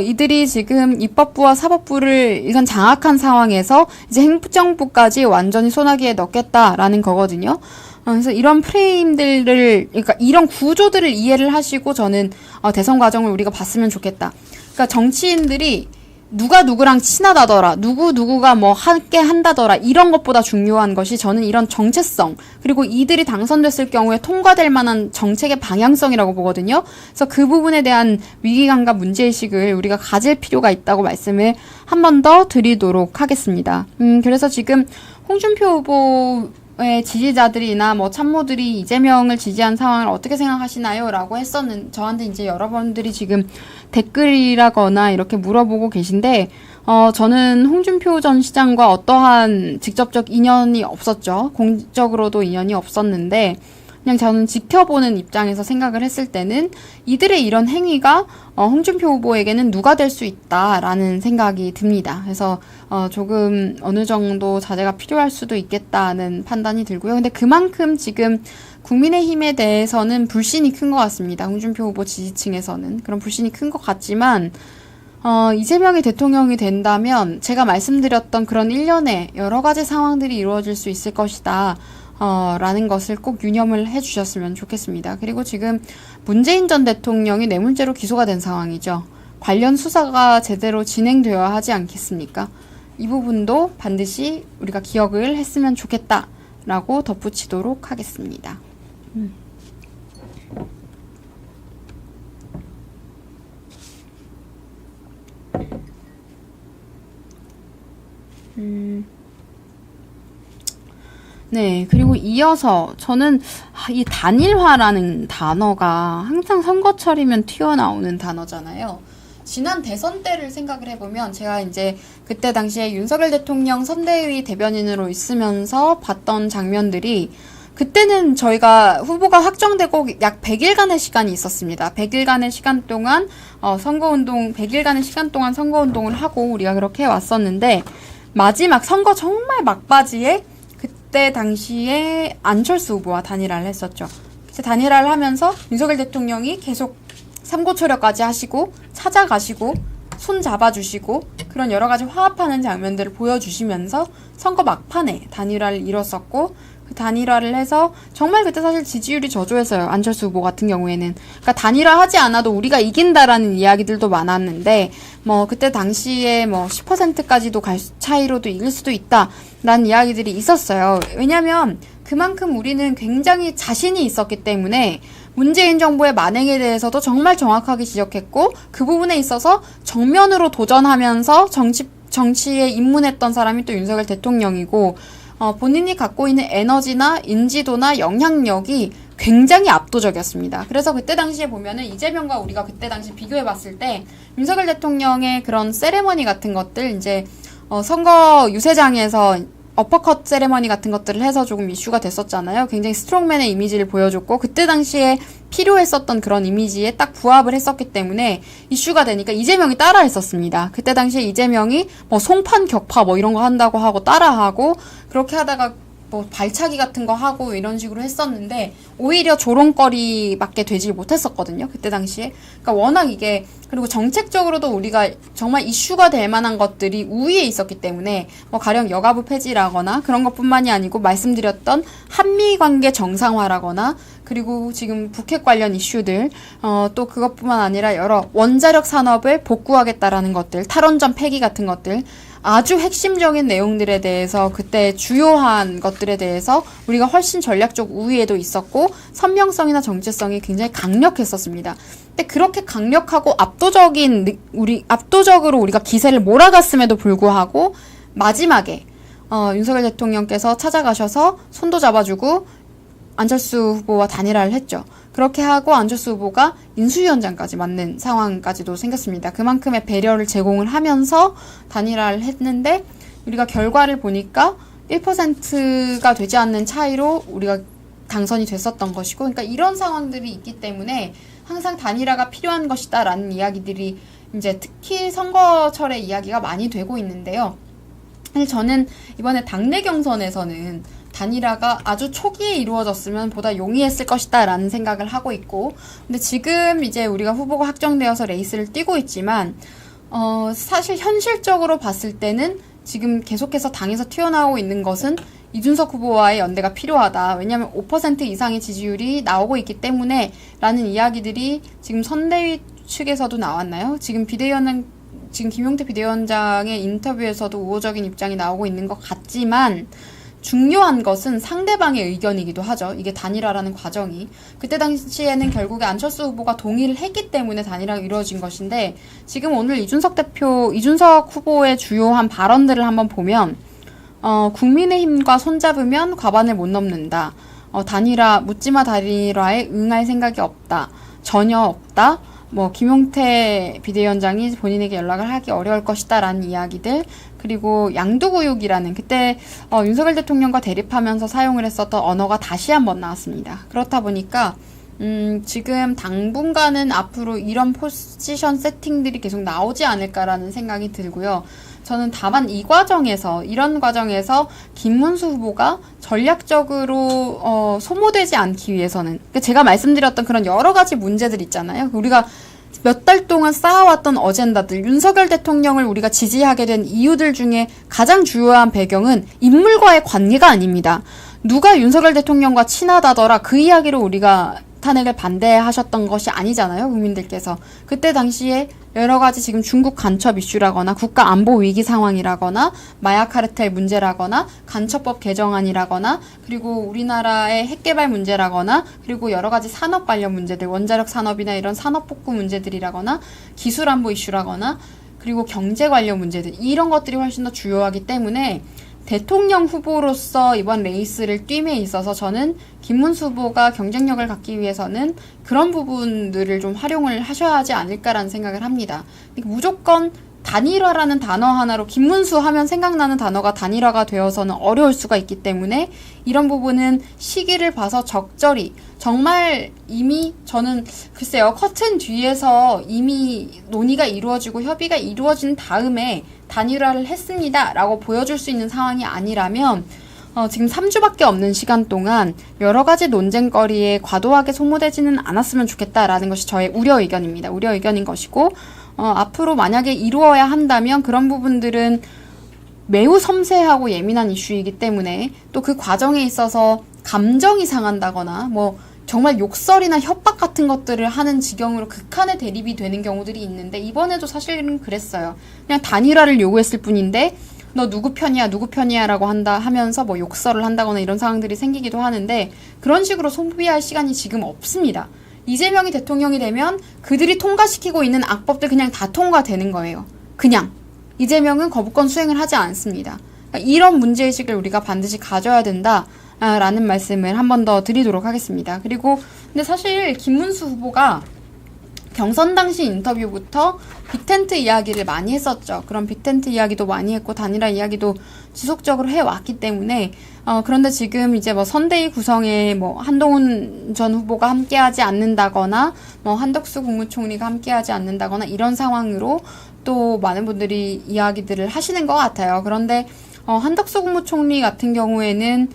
Speaker 3: 이들이 지금 입법부와 사법부를 이건 장악한 상황에서 이제 행정부까지 완전히 소나기에 넣겠다라는 거거든요. 그래서 이런 프레임들을, 그러니까 이런 구조들을 이해를 하시고 저는 대선 과정을 우리가 봤으면 좋겠다. 그러니까 정치인들이 누가 누구랑 친하다더라, 누구가 뭐 함께 한다더라, 이런 것보다 중요한 것이 저는 이런 정체성, 그리고 이들이 당선됐을 경우에 통과될 만한 정책의 방향성이라고 보거든요. 그래서 그 부분에 대한 위기감과 문제의식을 우리가 가질 필요가 있다고 말씀을 한 번 더 드리도록 하겠습니다. 그래서 지금 홍준표 후보의 지지자들이나 뭐 참모들이 이재명을 지지한 상황을 어떻게 생각하시나요? 라고 저한테 이제 여러분들이 지금 댓글이라거나 이렇게 물어보고 계신데, 저는 홍준표 전 시장과 어떠한 직접적 인연이 없었죠. 공적으로도 인연이 없었는데, 그냥 저는 지켜보는 입장에서 생각을 했을 때는 이들의 이런 행위가 홍준표 후보에게는 누가 될 수 있다라는 생각이 듭니다. 그래서 조금 어느 정도 자제가 필요할 수도 있겠다는 판단이 들고요. 근데 그만큼 지금 국민의힘에 대해서는 불신이 큰 것 같습니다. 홍준표 후보 지지층에서는 그런 불신이 큰 것 같지만 이재명이 대통령이 된다면 제가 말씀드렸던 그런 일련의 여러 가지 상황들이 이루어질 수 있을 것이다. 라는 것을 꼭 유념을 해주셨으면 좋겠습니다. 그리고 지금 문재인 전 대통령이 뇌물죄로 기소가 된 상황이죠. 관련 수사가 제대로 진행되어야 하지 않겠습니까? 이 부분도 반드시 우리가 기억을 했으면 좋겠다라고 덧붙이도록 하겠습니다. 네, 그리고 이어서 저는 이 단일화라는 단어가 항상 선거철이면 튀어나오는 단어잖아요. 지난 대선 때를 생각을 해보면 제가 이제 그때 당시에 윤석열 대통령 선대위 대변인으로 있으면서 봤던 장면들이, 그때는 저희가 후보가 확정되고 약 100일간의 시간이 있었습니다. 100일간의 시간 동안 선거운동, 100일간의 시간 동안 선거운동을 하고 우리가 그렇게 왔었는데, 마지막 선거 정말 막바지에 그때 당시에 안철수 후보와 단일화를 했었죠. 단일화를 하면서 윤석열 대통령이 계속 삼고초려까지 하시고 찾아가시고 손 잡아주시고 그런 여러 가지 화합하는 장면들을 보여주시면서 선거 막판에 단일화를 이뤘었고, 그 단일화를 해서 정말 그때 사실 지지율이 저조했어요. 안철수 후보 같은 경우에는. 그러니까 단일화하지 않아도 우리가 이긴다라는 이야기들도 많았는데, 뭐 그때 당시에 뭐 10%까지도 갈 차이로도 이길 수도 있다라는 이야기들이 있었어요. 왜냐면 그만큼 우리는 굉장히 자신이 있었기 때문에 문재인 정부의 만행에 대해서도 정말 정확하게 지적했고, 그 부분에 있어서 정면으로 도전하면서 정치에 입문했던 사람이 또 윤석열 대통령이고, 본인이 갖고 있는 에너지나 인지도나 영향력이 굉장히 압도적이었습니다. 그래서 그때 당시에 보면은 이재명과 우리가 그때 당시 비교해 봤을 때 윤석열 대통령의 그런 세레머니 같은 것들, 이제 선거 유세장에서 어퍼컷 세레머니 같은 것들을 해서 조금 이슈가 됐었잖아요. 굉장히 스트롱맨의 이미지를 보여줬고, 그때 당시에 필요했었던 그런 이미지에 딱 부합을 했었기 때문에 이슈가 되니까 이재명이 따라 했었습니다. 그때 당시에 이재명이 뭐 송판 격파 뭐 이런 거 한다고 하고 따라하고, 그렇게 하다가 뭐 발차기 같은 거 하고 이런 식으로 했었는데 오히려 조롱거리밖에 되지 못했었거든요. 그때 당시에. 그러니까 워낙 이게, 그리고 정책적으로도 우리가 정말 이슈가 될 만한 것들이 우위에 있었기 때문에 뭐 가령 여가부 폐지라거나 그런 것뿐만이 아니고 말씀드렸던 한미 관계 정상화라거나, 그리고 지금 북핵 관련 이슈들, 또 그것뿐만 아니라 여러 원자력 산업을 복구하겠다라는 것들, 탈원전 폐기 같은 것들, 아주 핵심적인 내용들에 대해서 그때 주요한 것들에 대해서 우리가 훨씬 전략적 우위에도 있었고 선명성이나 정체성이 굉장히 강력했었습니다. 근데 그렇게 강력하고 압도적으로 우리가 기세를 몰아갔음에도 불구하고 마지막에 윤석열 대통령께서 찾아가셔서 손도 잡아주고 안철수 후보와 단일화를 했죠. 그렇게 하고 안철수 후보가 인수위원장까지 맡는 상황까지도 생겼습니다. 그만큼의 배려를 제공을 하면서 단일화를 했는데, 우리가 결과를 보니까 1%가 되지 않는 차이로 우리가 당선이 됐었던 것이고, 그러니까 이런 상황들이 있기 때문에 항상 단일화가 필요한 것이다라는 이야기들이 이제 특히 선거철의 이야기가 많이 되고 있는데요. 사실 저는 이번에 당내 경선에서는 단일화가 아주 초기에 이루어졌으면 보다 용이했을 것이다 라는 생각을 하고 있고, 근데 지금 이제 우리가 후보가 확정되어서 레이스를 뛰고 있지만 사실 현실적으로 봤을 때는 지금 계속해서 당에서 튀어나오고 있는 것은 이준석 후보와의 연대가 필요하다. 왜냐하면 5% 이상의 지지율이 나오고 있기 때문에 라는 이야기들이 지금 선대위 측에서도 나왔나요? 지금 김용태 비대위원장의 인터뷰에서도 우호적인 입장이 나오고 있는 것 같지만, 중요한 것은 상대방의 의견이기도 하죠. 이게 단일화라는 과정이. 그때 당시에는 결국에 안철수 후보가 동의를 했기 때문에 단일화가 이루어진 것인데, 지금 오늘 이준석 후보의 주요한 발언들을 한번 보면, 국민의힘과 손잡으면 과반을 못 넘는다. 묻지마 단일화에 응할 생각이 없다. 전혀 없다. 뭐 김용태 비대위원장이 본인에게 연락을 하기 어려울 것이다라는 이야기들, 그리고 양두구육이라는 그때 윤석열 대통령과 대립하면서 사용을 했었던 언어가 다시 한번 나왔습니다. 그렇다 보니까 지금 당분간은 앞으로 이런 포지션 세팅들이 계속 나오지 않을까라는 생각이 들고요. 저는 다만 이런 과정에서 김문수 후보가 전략적으로 소모되지 않기 위해서는, 그러니까 제가 말씀드렸던 그런 여러 가지 문제들 있잖아요. 우리가 몇 달 동안 쌓아왔던 어젠다들, 윤석열 대통령을 우리가 지지하게 된 이유들 중에 가장 주요한 배경은 인물과의 관계가 아닙니다. 누가 윤석열 대통령과 친하다더라 그 이야기로 우리가 탄핵을 반대하셨던 것이 아니잖아요, 국민들께서. 그때 당시에 여러 가지 지금 중국 간첩 이슈라거나 국가 안보 위기 상황이라거나 마약 카르텔 문제라거나 간첩법 개정안이라거나, 그리고 우리나라의 핵개발 문제라거나, 그리고 여러 가지 산업 관련 문제들, 원자력 산업이나 이런 산업 복구 문제들이라거나, 기술 안보 이슈라거나, 그리고 경제 관련 문제들, 이런 것들이 훨씬 더 주요하기 때문에 대통령 후보로서 이번 레이스를 뜀에 있어서 저는 김문수 후보가 경쟁력을 갖기 위해서는 그런 부분들을 좀 활용을 하셔야 하지 않을까라는 생각을 합니다. 무조건 단일화라는 단어 하나로 김문수 하면 생각나는 단어가 단일화가 되어서는 어려울 수가 있기 때문에 이런 부분은 시기를 봐서 적절히, 정말 이미 저는 글쎄요, 커튼 뒤에서 이미 논의가 이루어지고 협의가 이루어진 다음에 단일화를 했습니다 라고 보여줄 수 있는 상황이 아니라면 지금 3주밖에 없는 시간 동안 여러 가지 논쟁거리에 과도하게 소모되지는 않았으면 좋겠다라는 것이 저의 우려 의견입니다. 우려 의견인 것이고, 앞으로 만약에 이루어야 한다면 그런 부분들은 매우 섬세하고 예민한 이슈이기 때문에 또 그 과정에 있어서 감정이 상한다거나 뭐 정말 욕설이나 협박 같은 것들을 하는 지경으로 극한의 대립이 되는 경우들이 있는데 이번에도 사실은 그랬어요. 그냥 단일화를 요구했을 뿐인데 너 누구 편이야 누구 편이야 라고 하면서 뭐 욕설을 한다거나 이런 상황들이 생기기도 하는데 그런 식으로 소비할 시간이 지금 없습니다. 이재명이 대통령이 되면 그들이 통과시키고 있는 악법들 그냥 다 통과되는 거예요. 그냥. 이재명은 거부권 수행을 하지 않습니다. 그러니까 이런 문제의식을 우리가 반드시 가져야 된다라는 말씀을 한 번 더 드리도록 하겠습니다. 그리고 근데 사실 김문수 후보가 경선 당시 인터뷰부터 빅텐트 이야기를 많이 했었죠. 그런 빅텐트 이야기도 많이 했고 단일화 이야기도 지속적으로 해왔기 때문에 그런데 지금 이제 뭐 선대위 구성에 뭐 한동훈 전 후보가 함께하지 않는다거나 뭐 한덕수 국무총리가 함께하지 않는다거나 이런 상황으로 또 많은 분들이 이야기들을 하시는 것 같아요. 그런데 한덕수 국무총리 같은 경우에는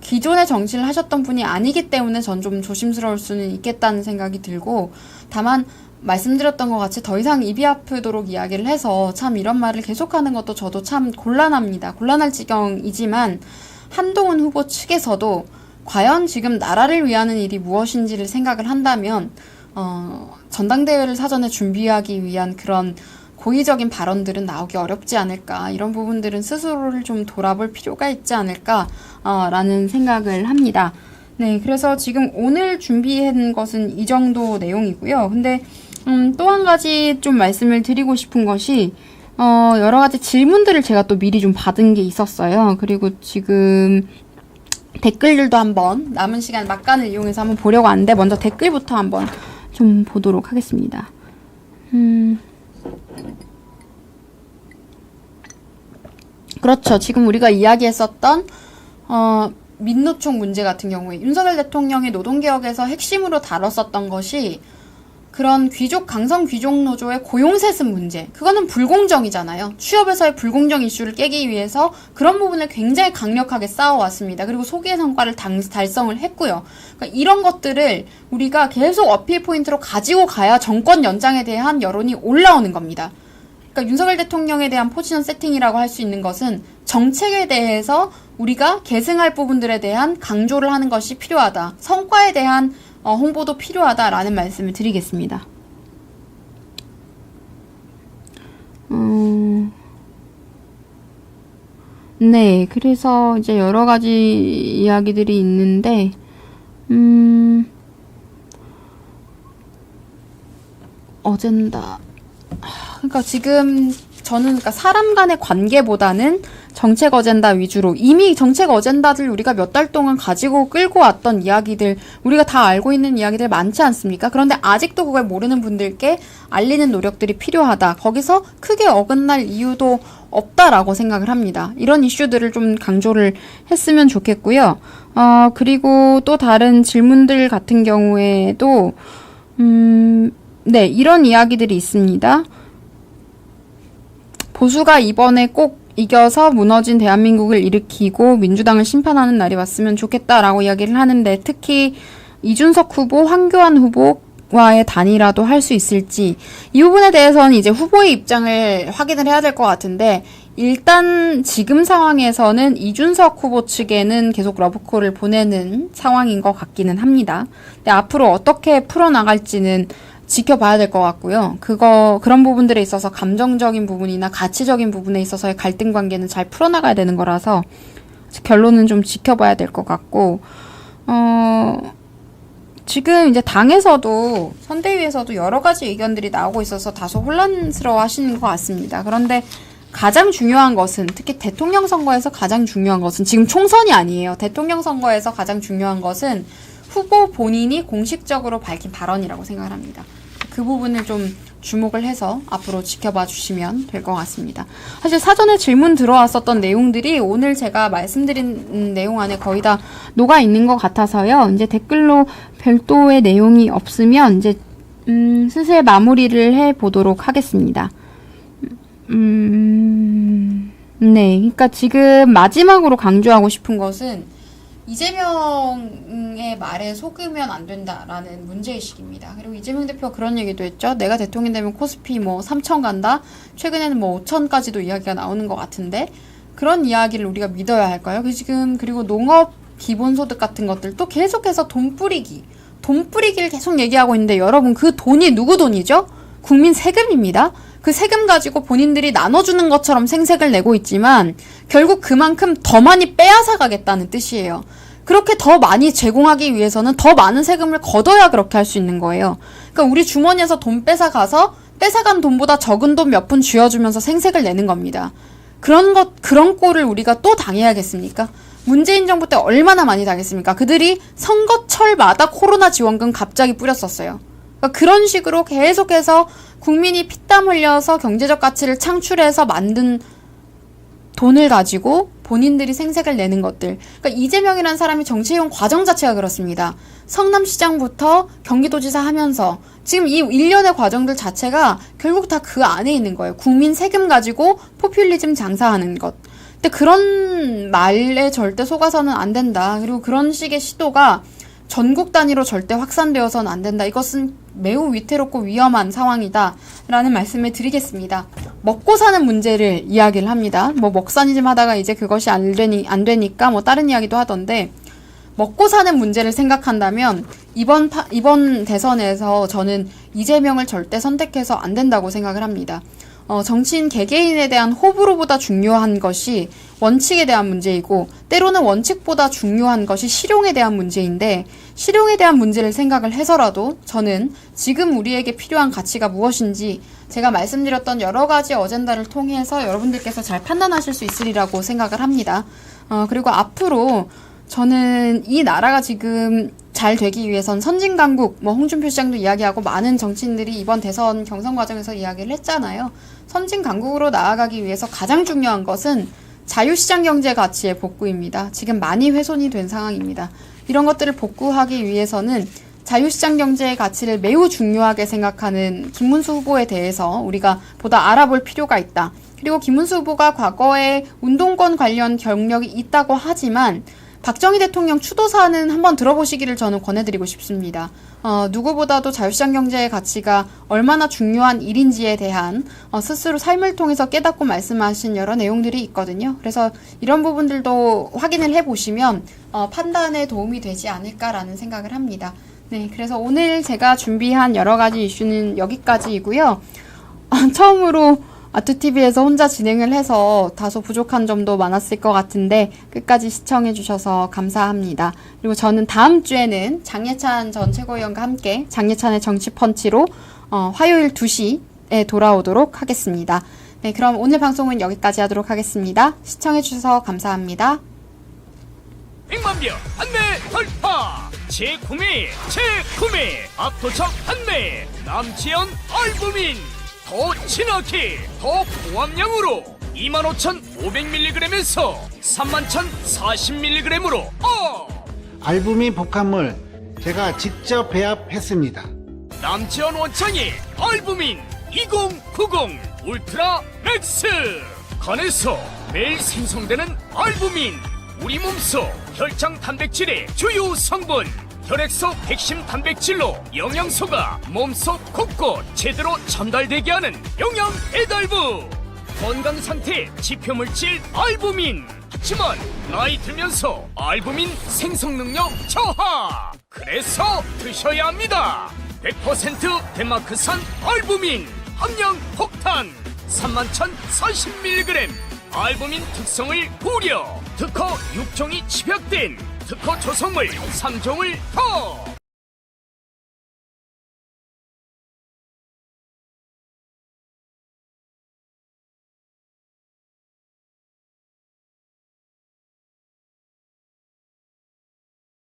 Speaker 3: 기존의 정치를 하셨던 분이 아니기 때문에 전 좀 조심스러울 수는 있겠다는 생각이 들고 다만 말씀드렸던 것 같이 더 이상 입이 아프도록 이야기를 해서 참 이런 말을 계속하는 것도 저도 참 곤란합니다. 곤란할 지경이지만 한동훈 후보 측에서도 과연 지금 나라를 위하는 일이 무엇인지를 생각을 한다면 전당대회를 사전에 준비하기 위한 그런 고의적인 발언들은 나오기 어렵지 않을까 이런 부분들은 스스로를 좀 돌아볼 필요가 있지 않을까 라는 생각을 합니다. 네, 그래서 지금 오늘 준비한 것은 이 정도 내용이고요. 근데 또 한 가지 좀 말씀을 드리고 싶은 것이 여러 가지 질문들을 제가 또 미리 좀 받은 게 있었어요. 그리고 지금 댓글들도 한번 남은 시간 막간을 이용해서 한번 보려고 하는데 먼저 댓글부터 한번 좀 보도록 하겠습니다. 그렇죠. 지금 우리가 이야기했었던 민노총 문제 같은 경우에 윤석열 대통령이 노동개혁에서 핵심으로 다뤘었던 것이 그런 강성 귀족 노조의 고용세습 문제. 그거는 불공정이잖아요. 취업에서의 불공정 이슈를 깨기 위해서 그런 부분을 굉장히 강력하게 싸워왔습니다. 그리고 소기의 성과를 달성을 했고요. 그러니까 이런 것들을 우리가 계속 어필 포인트로 가지고 가야 정권 연장에 대한 여론이 올라오는 겁니다. 그러니까 윤석열 대통령에 대한 포지션 세팅이라고 할 수 있는 것은 정책에 대해서 우리가 계승할 부분들에 대한 강조를 하는 것이 필요하다. 성과에 대한 홍보도 필요하다라는 말씀을 드리겠습니다. 네, 그래서 이제 여러 가지 이야기들이 있는데, 어젠다. 그러니까 지금 저는 그러니까 사람 간의 관계보다는 정책 어젠다 위주로 이미 정책 어젠다들 우리가 몇 달 동안 가지고 끌고 왔던 이야기들 우리가 다 알고 있는 이야기들 많지 않습니까? 그런데 아직도 그걸 모르는 분들께 알리는 노력들이 필요하다. 거기서 크게 어긋날 이유도 없다라고 생각을 합니다. 이런 이슈들을 좀 강조를 했으면 좋겠고요. 그리고 또 다른 질문들 같은 경우에도 네, 이런 이야기들이 있습니다. 보수가 이번에 꼭 이겨서 무너진 대한민국을 일으키고 민주당을 심판하는 날이 왔으면 좋겠다라고 이야기를 하는데 특히 이준석 후보, 황교안 후보와의 단일화도 할 수 있을지 이 부분에 대해서는 이제 후보의 입장을 확인을 해야 될 것 같은데 일단 지금 상황에서는 이준석 후보 측에는 계속 러브콜을 보내는 상황인 것 같기는 합니다. 근데 앞으로 어떻게 풀어나갈지는 지켜봐야 될 것 같고요. 그런 부분들에 있어서 감정적인 부분이나 가치적인 부분에 있어서의 갈등 관계는 잘 풀어나가야 되는 거라서 결론은 좀 지켜봐야 될 것 같고, 지금 이제 당에서도 선대위에서도 여러 가지 의견들이 나오고 있어서 다소 혼란스러워 하시는 것 같습니다. 그런데 가장 중요한 것은 특히 대통령 선거에서 가장 중요한 것은 지금 총선이 아니에요. 대통령 선거에서 가장 중요한 것은 후보 본인이 공식적으로 밝힌 발언이라고 생각을 합니다. 그 부분을 좀 주목을 해서 앞으로 지켜봐 주시면 될 것 같습니다. 사실 사전에 질문 들어왔었던 내용들이 오늘 제가 말씀드린 내용 안에 거의 다 녹아 있는 것 같아서요. 이제 댓글로 별도의 내용이 없으면 이제 슬슬 마무리를 해 보도록 하겠습니다. 네, 그러니까 지금 마지막으로 강조하고 싶은 것은 이재명의 말에 속으면 안 된다라는 문제의식입니다. 그리고 이재명 대표가 그런 얘기도 했죠. 내가 대통령 되면 코스피 뭐 3천 간다. 최근에는 뭐 5천까지도 이야기가 나오는 것 같은데 그런 이야기를 우리가 믿어야 할까요? 그리고 농업 기본소득 같은 것들도 계속해서 돈 뿌리기를 계속 얘기하고 있는데 여러분 그 돈이 누구 돈이죠? 국민 세금입니다. 그 세금 가지고 본인들이 나눠주는 것처럼 생색을 내고 있지만 결국 그만큼 더 많이 빼앗아 가겠다는 뜻이에요. 그렇게 더 많이 제공하기 위해서는 더 많은 세금을 걷어야 그렇게 할 수 있는 거예요. 그러니까 우리 주머니에서 돈 뺏어가서 뺏어간 돈보다 적은 돈 몇 푼 쥐어주면서 생색을 내는 겁니다. 그런 꼴을 우리가 또 당해야겠습니까? 문재인 정부 때 얼마나 많이 당했습니까? 그들이 선거철마다 코로나 지원금 갑자기 뿌렸었어요. 그러니까 그런 식으로 계속해서 국민이 피땀 흘려서 경제적 가치를 창출해서 만든 돈을 가지고 본인들이 생색을 내는 것들. 그러니까 이재명이라는 사람이 정치해온 과정 자체가 그렇습니다. 성남시장부터 경기도지사 하면서 지금 이 일련의 과정들 자체가 결국 다 그 안에 있는 거예요. 국민 세금 가지고 포퓰리즘 장사하는 것. 근데 그런 말에 절대 속아서는 안 된다. 그리고 그런 식의 시도가 전국 단위로 절대 확산되어서는 안 된다. 이것은 매우 위태롭고 위험한 상황이다. 라는 말씀을 드리겠습니다. 먹고 사는 문제를 이야기를 합니다. 뭐 먹사니즘 하다가 이제 그것이 안 되니까 뭐 다른 이야기도 하던데 먹고 사는 문제를 생각한다면 이번 대선에서 저는 이재명을 절대 선택해서 안 된다고 생각을 합니다. 정치인 개개인에 대한 호불호보다 중요한 것이 원칙에 대한 문제이고 때로는 원칙보다 중요한 것이 실용에 대한 문제인데 실용에 대한 문제를 생각을 해서라도 저는 지금 우리에게 필요한 가치가 무엇인지 제가 말씀드렸던 여러 가지 어젠다를 통해서 여러분들께서 잘 판단하실 수 있으리라고 생각을 합니다. 그리고 앞으로 저는 이 나라가 지금 잘 되기 위해선 선진강국, 홍준표 시장도 이야기하고 많은 정치인들이 이번 대선 경선 과정에서 이야기를 했잖아요. 선진강국으로 나아가기 위해서 가장 중요한 것은 자유시장 경제 가치의 복구입니다. 지금 많이 훼손이 된 상황입니다. 이런 것들을 복구하기 위해서는 자유시장 경제의 가치를 매우 중요하게 생각하는 김문수 후보에 대해서 우리가 보다 알아볼 필요가 있다. 그리고 김문수 후보가 과거에 운동권 관련 경력이 있다고 하지만 박정희 대통령 추도사는 한번 들어보시기를 저는 권해드리고 싶습니다. 누구보다도 자유시장 경제의 가치가 얼마나 중요한 일인지에 대한 스스로 삶을 통해서 깨닫고 말씀하신 여러 내용들이 있거든요. 그래서 이런 부분들도 확인을 해보시면 판단에 도움이 되지 않을까라는 생각을 합니다. 네, 그래서 오늘 제가 준비한 여러 가지 이슈는 여기까지이고요. 처음으로 아트TV에서 혼자 진행을 해서 다소 부족한 점도 많았을 것 같은데 끝까지 시청해주셔서 감사합니다. 그리고 저는 다음 주에는 장예찬 전 최고위원과 함께 장예찬의 정치펀치로 화요일 2시에 돌아오도록 하겠습니다. 네, 그럼 오늘 방송은 여기까지 하도록 하겠습니다. 시청해주셔서 감사합니다.
Speaker 1: 100만병 판매 돌파! 재구매 압도적 판매 남지연 알부민 더 진하게 더 고함량으로 25,500mg에서 31,040mg으로
Speaker 2: 알부민 복합물 제가 직접 배합했습니다.
Speaker 1: 남지연 원창의 알부민 2090 울트라 맥스 간에서 매일 생성되는 알부민 우리 몸속 혈장 단백질의 주요 성분 혈액소 백신 단백질로 영양소가 몸속 곳곳 제대로 전달되게 하는 영양 배달부 건강상태 지표물질 알부민 하지만 나이 들면서 알부민 생성 능력 저하 그래서 드셔야 합니다. 100% 덴마크산 알부민 함량 폭탄 31,040mg 알부민 특성을 고려 특허 6종이 집약된 특허 조성물 3종을 더